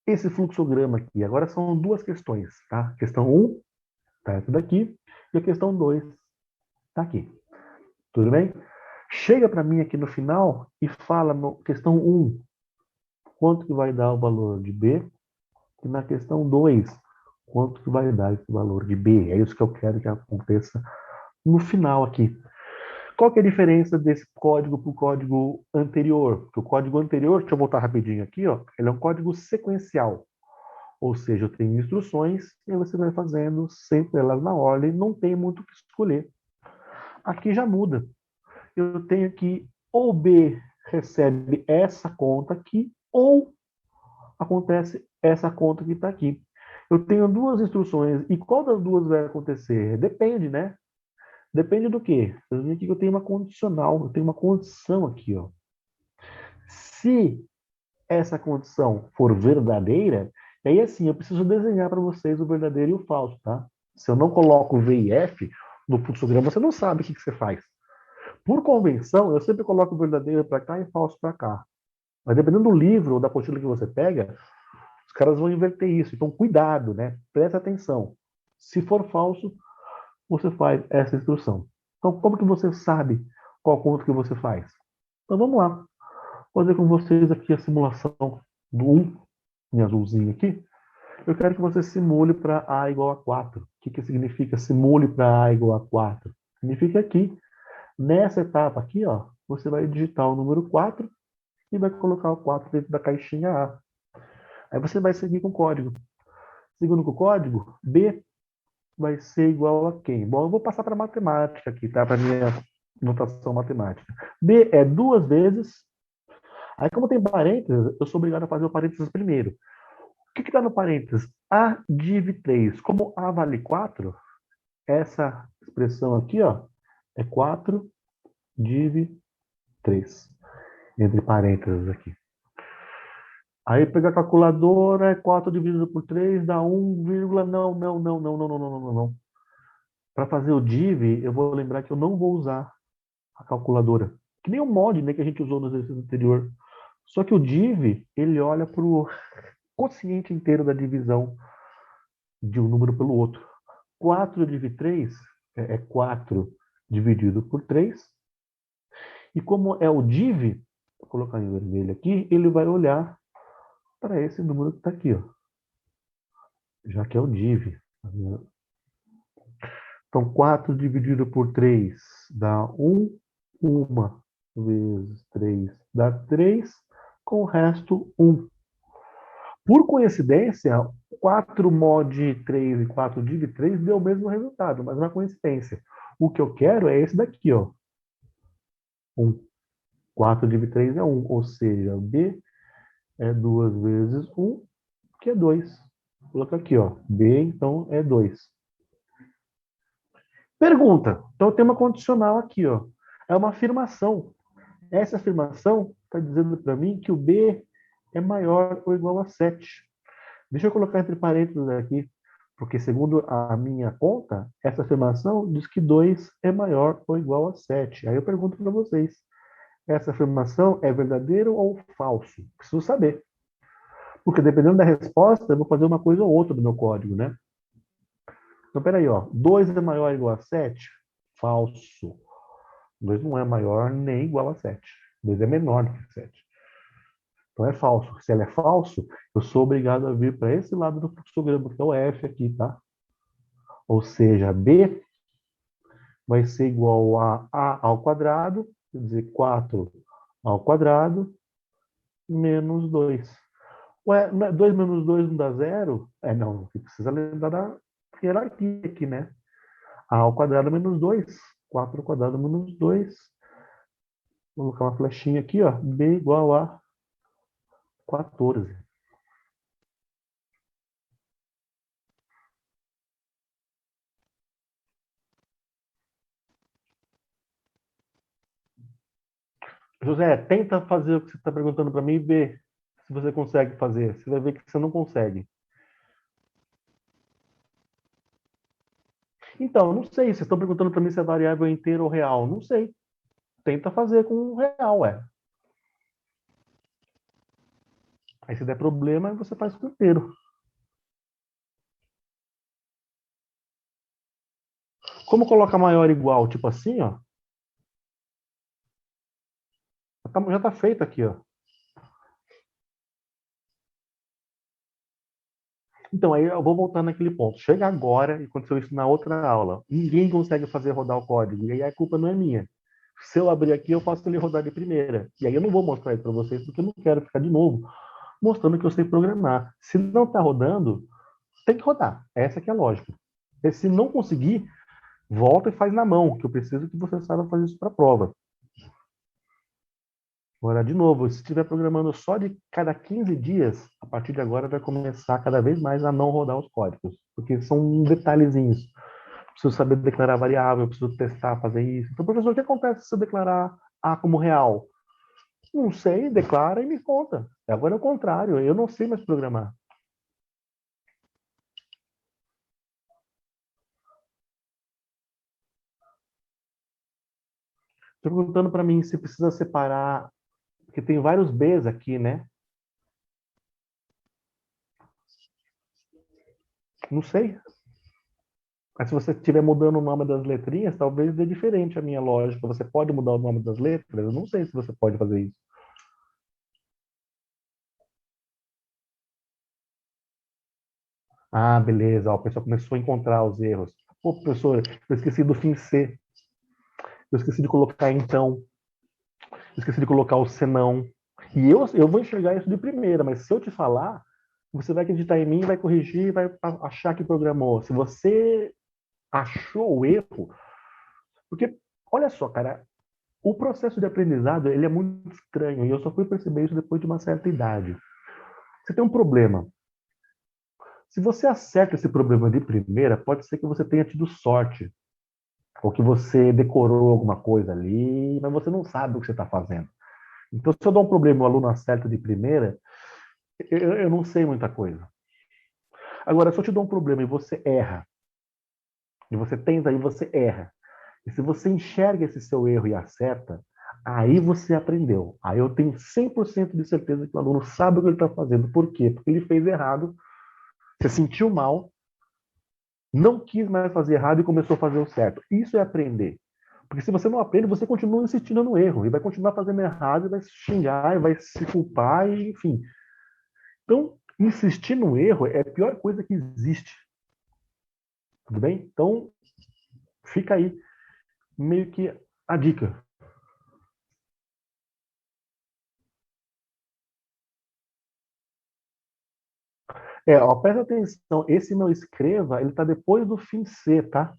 esse fluxograma aqui. Agora são duas questões, tá? Questão 1, tá? Essa daqui. E a questão 2. Tá aqui. Tudo bem? Chega para mim aqui no final e fala no questão 1, quanto que vai dar o valor de B, e na questão 2, quanto que vai dar esse valor de B. É isso que eu quero que aconteça no final aqui. Qual que é a diferença desse código para o código anterior? Porque o código anterior, deixa eu voltar rapidinho aqui, ó, ele é um código sequencial. Ou seja, eu tenho instruções e você vai fazendo sempre elas na ordem, não tem muito o que escolher. Aqui já muda. Eu tenho que ou B recebe essa conta aqui, ou acontece essa conta que está aqui. Eu tenho duas instruções, e qual das duas vai acontecer? Depende, né? Depende do quê? Eu vejo aqui que eu tenho uma condicional, eu tenho uma condição aqui, ó. Se essa condição for verdadeira, aí assim, eu preciso desenhar para vocês o verdadeiro e o falso, tá? Se eu não coloco V e F no fluxograma, você não sabe o que você faz. Por convenção, eu sempre coloco o verdadeiro para cá e o falso para cá. Mas dependendo do livro ou da apostila que você pega, os caras vão inverter isso. Então, cuidado, né? Presta atenção. Se for falso, você faz essa instrução. Então, como que você sabe qual conta que você faz? Então, vamos lá. Vou fazer com vocês aqui a simulação do 1, em azulzinho aqui. Eu quero que você simule para A igual a 4. O que significa simule para A igual a 4? Significa aqui, nessa etapa aqui, ó, você vai digitar o número 4 e vai colocar o 4 dentro da caixinha A. Aí você vai seguir com o código. Seguindo com o código, B vai ser igual a quem? Bom, eu vou passar para matemática aqui, tá? Para minha notação matemática. B é 2 vezes. Aí, como tem parênteses, eu sou obrigado a fazer o parênteses primeiro. O que está no parênteses? A div 3. Como A vale 4, essa expressão aqui, ó, é 4 div 3. Entre parênteses aqui. Aí pega a calculadora, 4 dividido por 3 dá 1, não. Para fazer o div, eu vou lembrar que eu não vou usar a calculadora. Que nem o mod, né, que a gente usou no exercício anterior. Só que o div, ele olha para o quociente inteiro da divisão de um número pelo outro. 4 div 3 é 4 dividido por 3. E como é o div, vou colocar em vermelho aqui, ele vai olhar para esse número que está aqui, ó. Já que é o div. Então, 4 dividido por 3 dá 1. 1 vezes 3 dá 3. Com o resto, 1. Por coincidência, 4 mod 3 e 4 div 3 deu o mesmo resultado, mas não é coincidência. O que eu quero é esse daqui, ó. 1. 4 div 3 é 1, ou seja, B é 2 vezes 1, que é 2. Vou colocar aqui, ó. B, então, é 2. Pergunta. Então, tem uma condicional aqui, ó. É uma afirmação. Essa afirmação está dizendo para mim que o B é maior ou igual a 7. Deixa eu colocar entre parênteses aqui, porque segundo a minha conta, essa afirmação diz que 2 é maior ou igual a 7. Aí eu pergunto para vocês, essa afirmação é verdadeiro ou falso? Preciso saber. Porque dependendo da resposta, eu vou fazer uma coisa ou outra do meu código, né? Então, peraí, ó. 2 é maior ou igual a 7? Falso. 2 não é maior nem igual a 7. 2 é menor do que 7. Então é falso. Se ela é falso, eu sou obrigado a vir para esse lado do fluxograma, que é o F aqui, tá? Ou seja, B vai ser igual a A ao quadrado, quer dizer, 4 ao quadrado, menos 2. Ué, 2 menos 2 não dá zero? Não, você precisa lembrar da hierarquia aqui, né? A ao quadrado menos 2. 4 ao quadrado menos 2. Vou colocar uma flechinha aqui, ó. B igual a 14. José, tenta fazer o que você está perguntando para mim e vê se você consegue fazer. Você vai ver que você não consegue. Então, não sei. Vocês estão perguntando para mim se é variável inteira ou real. Não sei. Tenta fazer com um real, ué. Aí se der problema, você faz com inteiro. Como colocar maior ou igual? Tipo assim, ó. Já tá feito aqui, ó. Então, aí eu vou voltar naquele ponto. Chega agora, e aconteceu isso na outra aula. Ninguém consegue fazer rodar o código. E aí a culpa não é minha. Se eu abrir aqui, eu faço ele rodar de primeira. E aí eu não vou mostrar isso para vocês, porque eu não quero ficar de novo mostrando que eu sei programar. Se não está rodando, tem que rodar. Essa que é a lógica. E se não conseguir, volta e faz na mão, que eu preciso que você saiba fazer isso para a prova. Agora, de novo, se estiver programando só de cada 15 dias, a partir de agora vai começar cada vez mais a não rodar os códigos, porque são detalhezinhos. Preciso saber declarar variável, preciso testar, fazer isso. Então, professor, o que acontece se eu declarar A como real? Não sei, declara e me conta. Agora é o contrário, eu não sei mais programar. Perguntando para mim se precisa separar, porque tem vários Bs aqui, né? Não sei. Mas se você estiver mudando o nome das letrinhas, talvez dê diferente a minha lógica. Você pode mudar o nome das letras? Eu não sei se você pode fazer isso. Ah, beleza. Ó, o pessoal começou a encontrar os erros. Pô, professor, eu esqueci do fim C. Eu esqueci de colocar então. Eu esqueci de colocar o senão. E eu vou enxergar isso de primeira, mas se eu te falar, você vai acreditar em mim, vai corrigir, vai achar que programou. Se você achou o erro, porque, olha só, cara, o processo de aprendizado, ele é muito estranho, e eu só fui perceber isso depois de uma certa idade. Você tem um problema. Se você acerta esse problema de primeira, pode ser que você tenha tido sorte, ou que você decorou alguma coisa ali, mas você não sabe o que você está fazendo. Então, se eu dou um problema e o aluno acerta de primeira, eu não sei muita coisa. Agora, se eu te dou um problema e você erra, e você tenta e você erra, e se você enxerga esse seu erro e acerta, aí você aprendeu. Aí eu tenho 100% de certeza que o aluno sabe o que ele está fazendo. Por quê? Porque ele fez errado, se sentiu mal, não quis mais fazer errado e começou a fazer o certo. Isso é aprender. Porque se você não aprende, você continua insistindo no erro e vai continuar fazendo errado e vai se xingar e vai se culpar, e, enfim. Então, insistir no erro é a pior coisa que existe. Tudo bem? Então, fica aí meio que a dica. Ó, presta atenção, esse não escreva, ele está depois do fim C, tá?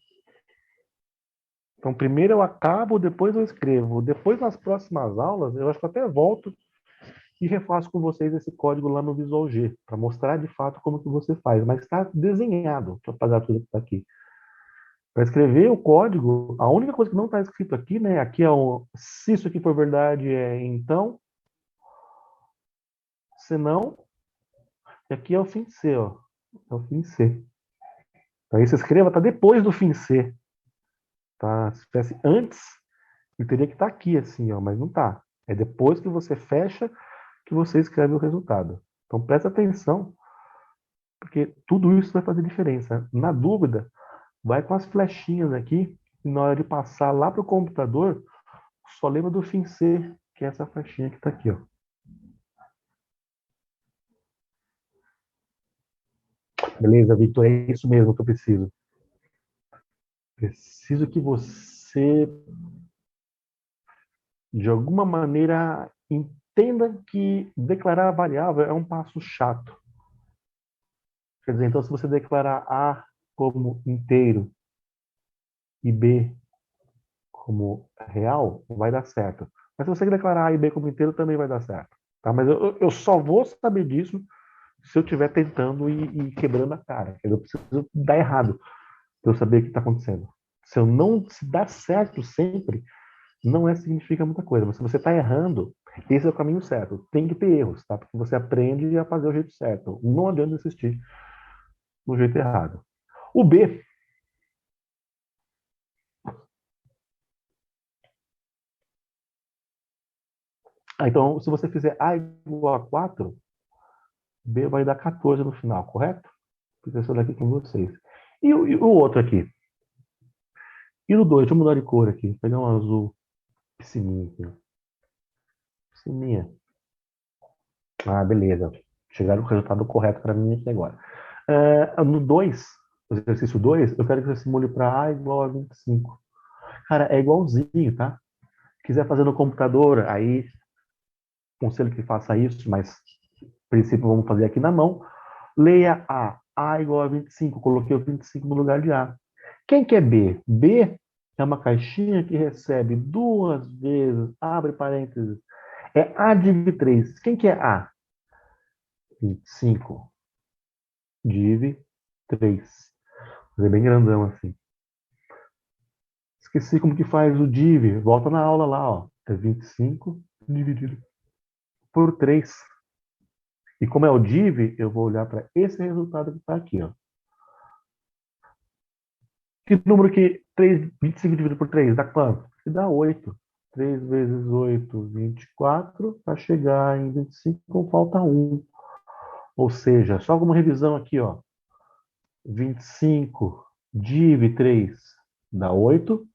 Então, primeiro eu acabo, depois eu escrevo. Depois, nas próximas aulas, eu acho que eu até volto e refaço com vocês esse código lá no Visual G, para mostrar de fato como que você faz. Mas está desenhado, deixa eu apagar tudo que está aqui. Para escrever o código, a única coisa que não está escrito aqui, né? Aqui é o se isso aqui for verdade, é então, se não, e aqui é o fim C, ó. É o fim C. Então, esse escreva está depois do fim C, tá? Se tivesse antes, ele teria que estar aqui, assim, ó, mas não está. É depois que você fecha que você escreve o resultado. Então, presta atenção, porque tudo isso vai fazer diferença. Na dúvida, vai com as flechinhas aqui, e na hora de passar lá para o computador, só lembra do fim C, que é essa flechinha que está aqui, ó. Beleza, Victor, é isso mesmo que eu preciso. Preciso que você, de alguma maneira, entenda que declarar a variável é um passo chato. Quer dizer, então, se você declarar A como inteiro e B como real, vai dar certo. Mas se você declarar A e B como inteiro, também vai dar certo. Tá? Mas eu só vou saber disso se eu estiver tentando e quebrando a cara. Eu preciso dar errado para eu saber o que está acontecendo. Se eu não se dar certo sempre, não significa muita coisa. Mas se você está errando, esse é o caminho certo. Tem que ter erros, tá? Porque você aprende a fazer o jeito certo. Não adianta insistir no jeito errado. O B. Então, se você fizer A igual a 4, B vai dar 14 no final, correto? Fiz isso daqui com vocês. E o outro aqui? E no 2, deixa eu mudar de cor aqui. Vou pegar um azul piscininha aqui, ó. Piscininha. Ah, beleza. Chegaram o resultado correto para mim aqui agora. No 2, o exercício 2, eu quero que você simule para A igual a 25. Cara, é igualzinho, tá? Quiser fazer no computador, aí aconselho que faça isso, mas a princípio vamos fazer aqui na mão. Leia A. A igual a 25. Coloquei o 25 no lugar de A. Quem que é B? B é uma caixinha que recebe duas vezes, abre parênteses, é A div 3. Quem que é A? 25 div 3. Fazer bem grandão assim. Esqueci como que faz o div. Volta na aula lá, ó. É 25 dividido por 3. E como é o div, eu vou olhar para esse resultado que está aqui, ó. Que número que 25 dividido por 3 dá quanto? Que dá 8. 3 vezes 8, 24. Para chegar em 25, falta 1. Ou seja, só como revisão aqui, ó. 25 div 3 dá 8.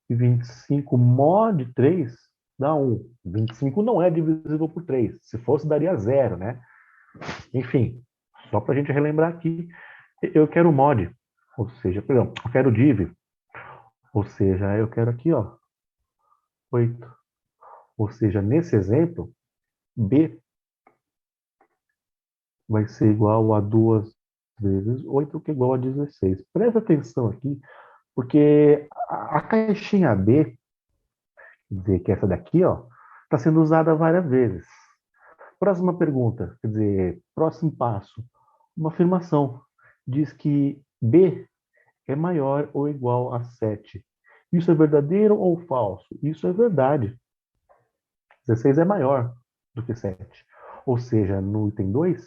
E 25 mod 3 dá 1. 25 não é divisível por 3. Se fosse, daria 0, né? Enfim, só para a gente relembrar aqui, eu quero mod. Ou seja, perdão, eu quero div. Ou seja, eu quero aqui, ó, 8. Ou seja, nesse exemplo, B vai ser igual a 2 vezes 8, que é igual a 16. Presta atenção aqui, porque a caixinha B, quer dizer, que é essa daqui, ó, está sendo usada várias vezes. Próxima pergunta, quer dizer, próximo passo. Uma afirmação diz que B é maior ou igual a 7. Isso é verdadeiro ou falso? Isso é verdade. 16 é maior do que 7. Ou seja, no item 2,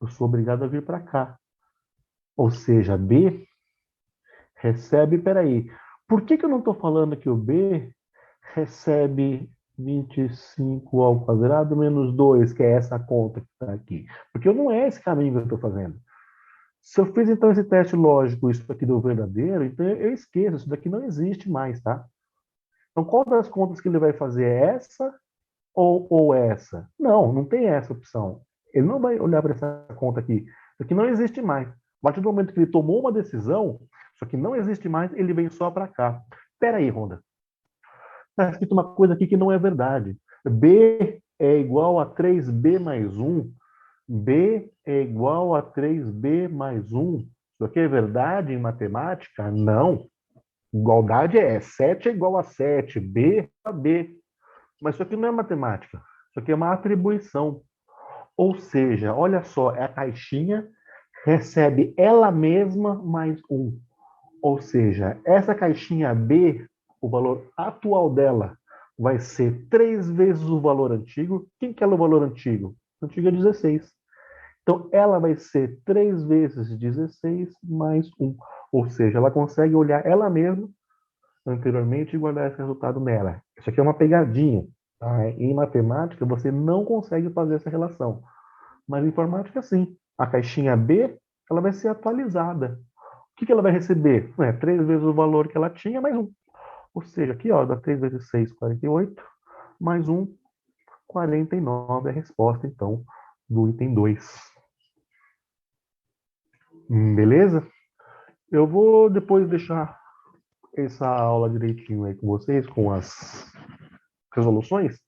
eu sou obrigado a vir para cá. Ou seja, B recebe, peraí, por que eu não estou falando que o B recebe 25 ao quadrado menos 2, que é essa conta que está aqui? Porque não é esse caminho que eu estou fazendo. Se eu fiz então esse teste lógico, isso aqui deu verdadeiro, então eu esqueço, isso daqui não existe mais, tá? Então qual das contas que ele vai fazer é essa ou essa? Não, não tem essa opção. Ele não vai olhar para essa conta aqui. Isso aqui não existe mais. A partir do momento que ele tomou uma decisão, isso aqui não existe mais, ele vem só para cá. Espera aí, Ronda. Está escrito uma coisa aqui que não é verdade. B é igual a 3B mais 1. B é igual a 3B mais 1. Isso aqui é verdade em matemática? Não. Igualdade é 7 é igual a 7, B a B. Mas isso aqui não é matemática. Isso aqui é uma atribuição. Ou seja, olha só, a caixinha recebe ela mesma mais 1. Ou seja, essa caixinha B, o valor atual dela vai ser 3 vezes o valor antigo. Quem que é o valor antigo? O antigo é 16. Então, ela vai ser 3 vezes 16 mais 1. Ou seja, ela consegue olhar ela mesma anteriormente e guardar esse resultado nela. Isso aqui é uma pegadinha. Tá? Em matemática, você não consegue fazer essa relação. Mas em informática, sim. A caixinha B, ela vai ser atualizada. O que ela vai receber? 3 vezes o valor que ela tinha, mais 1. Ou seja, aqui, ó, dá 3 vezes 6, 48, mais 1, 49 é a resposta, então, do item 2. Beleza? Eu vou depois deixar essa aula direitinho aí com vocês, com as resoluções,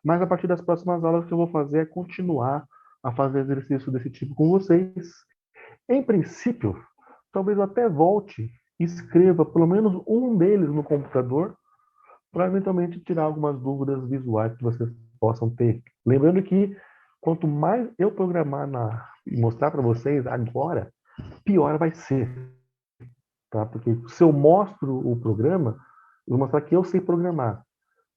mas a partir das próximas aulas que eu vou fazer é continuar a fazer exercício desse tipo com vocês. Em princípio, talvez eu até volte e escreva pelo menos um deles no computador para eventualmente tirar algumas dúvidas visuais que vocês possam ter. Lembrando que quanto mais eu programar e mostrar para vocês agora, pior vai ser. Tá? Porque se eu mostro o programa, eu vou mostrar que eu sei programar.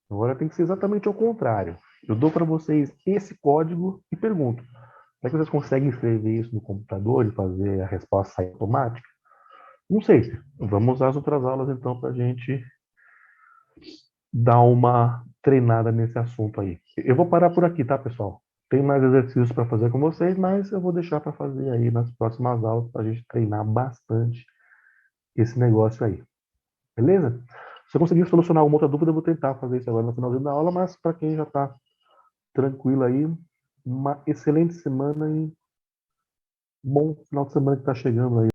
Agora tem que ser exatamente ao contrário. Eu dou para vocês esse código e pergunto: será que vocês conseguem escrever isso no computador e fazer a resposta sair automática? Não sei. Vamos usar as outras aulas então para a gente dar uma treinada nesse assunto aí. Eu vou parar por aqui, tá, pessoal? Tem mais exercícios para fazer com vocês, mas eu vou deixar para fazer aí nas próximas aulas para a gente treinar bastante esse negócio aí. Beleza? Se eu conseguir solucionar alguma outra dúvida, eu vou tentar fazer isso agora no finalzinho da aula, mas para quem já está tranquilo aí, uma excelente semana e bom final de semana que está chegando aí.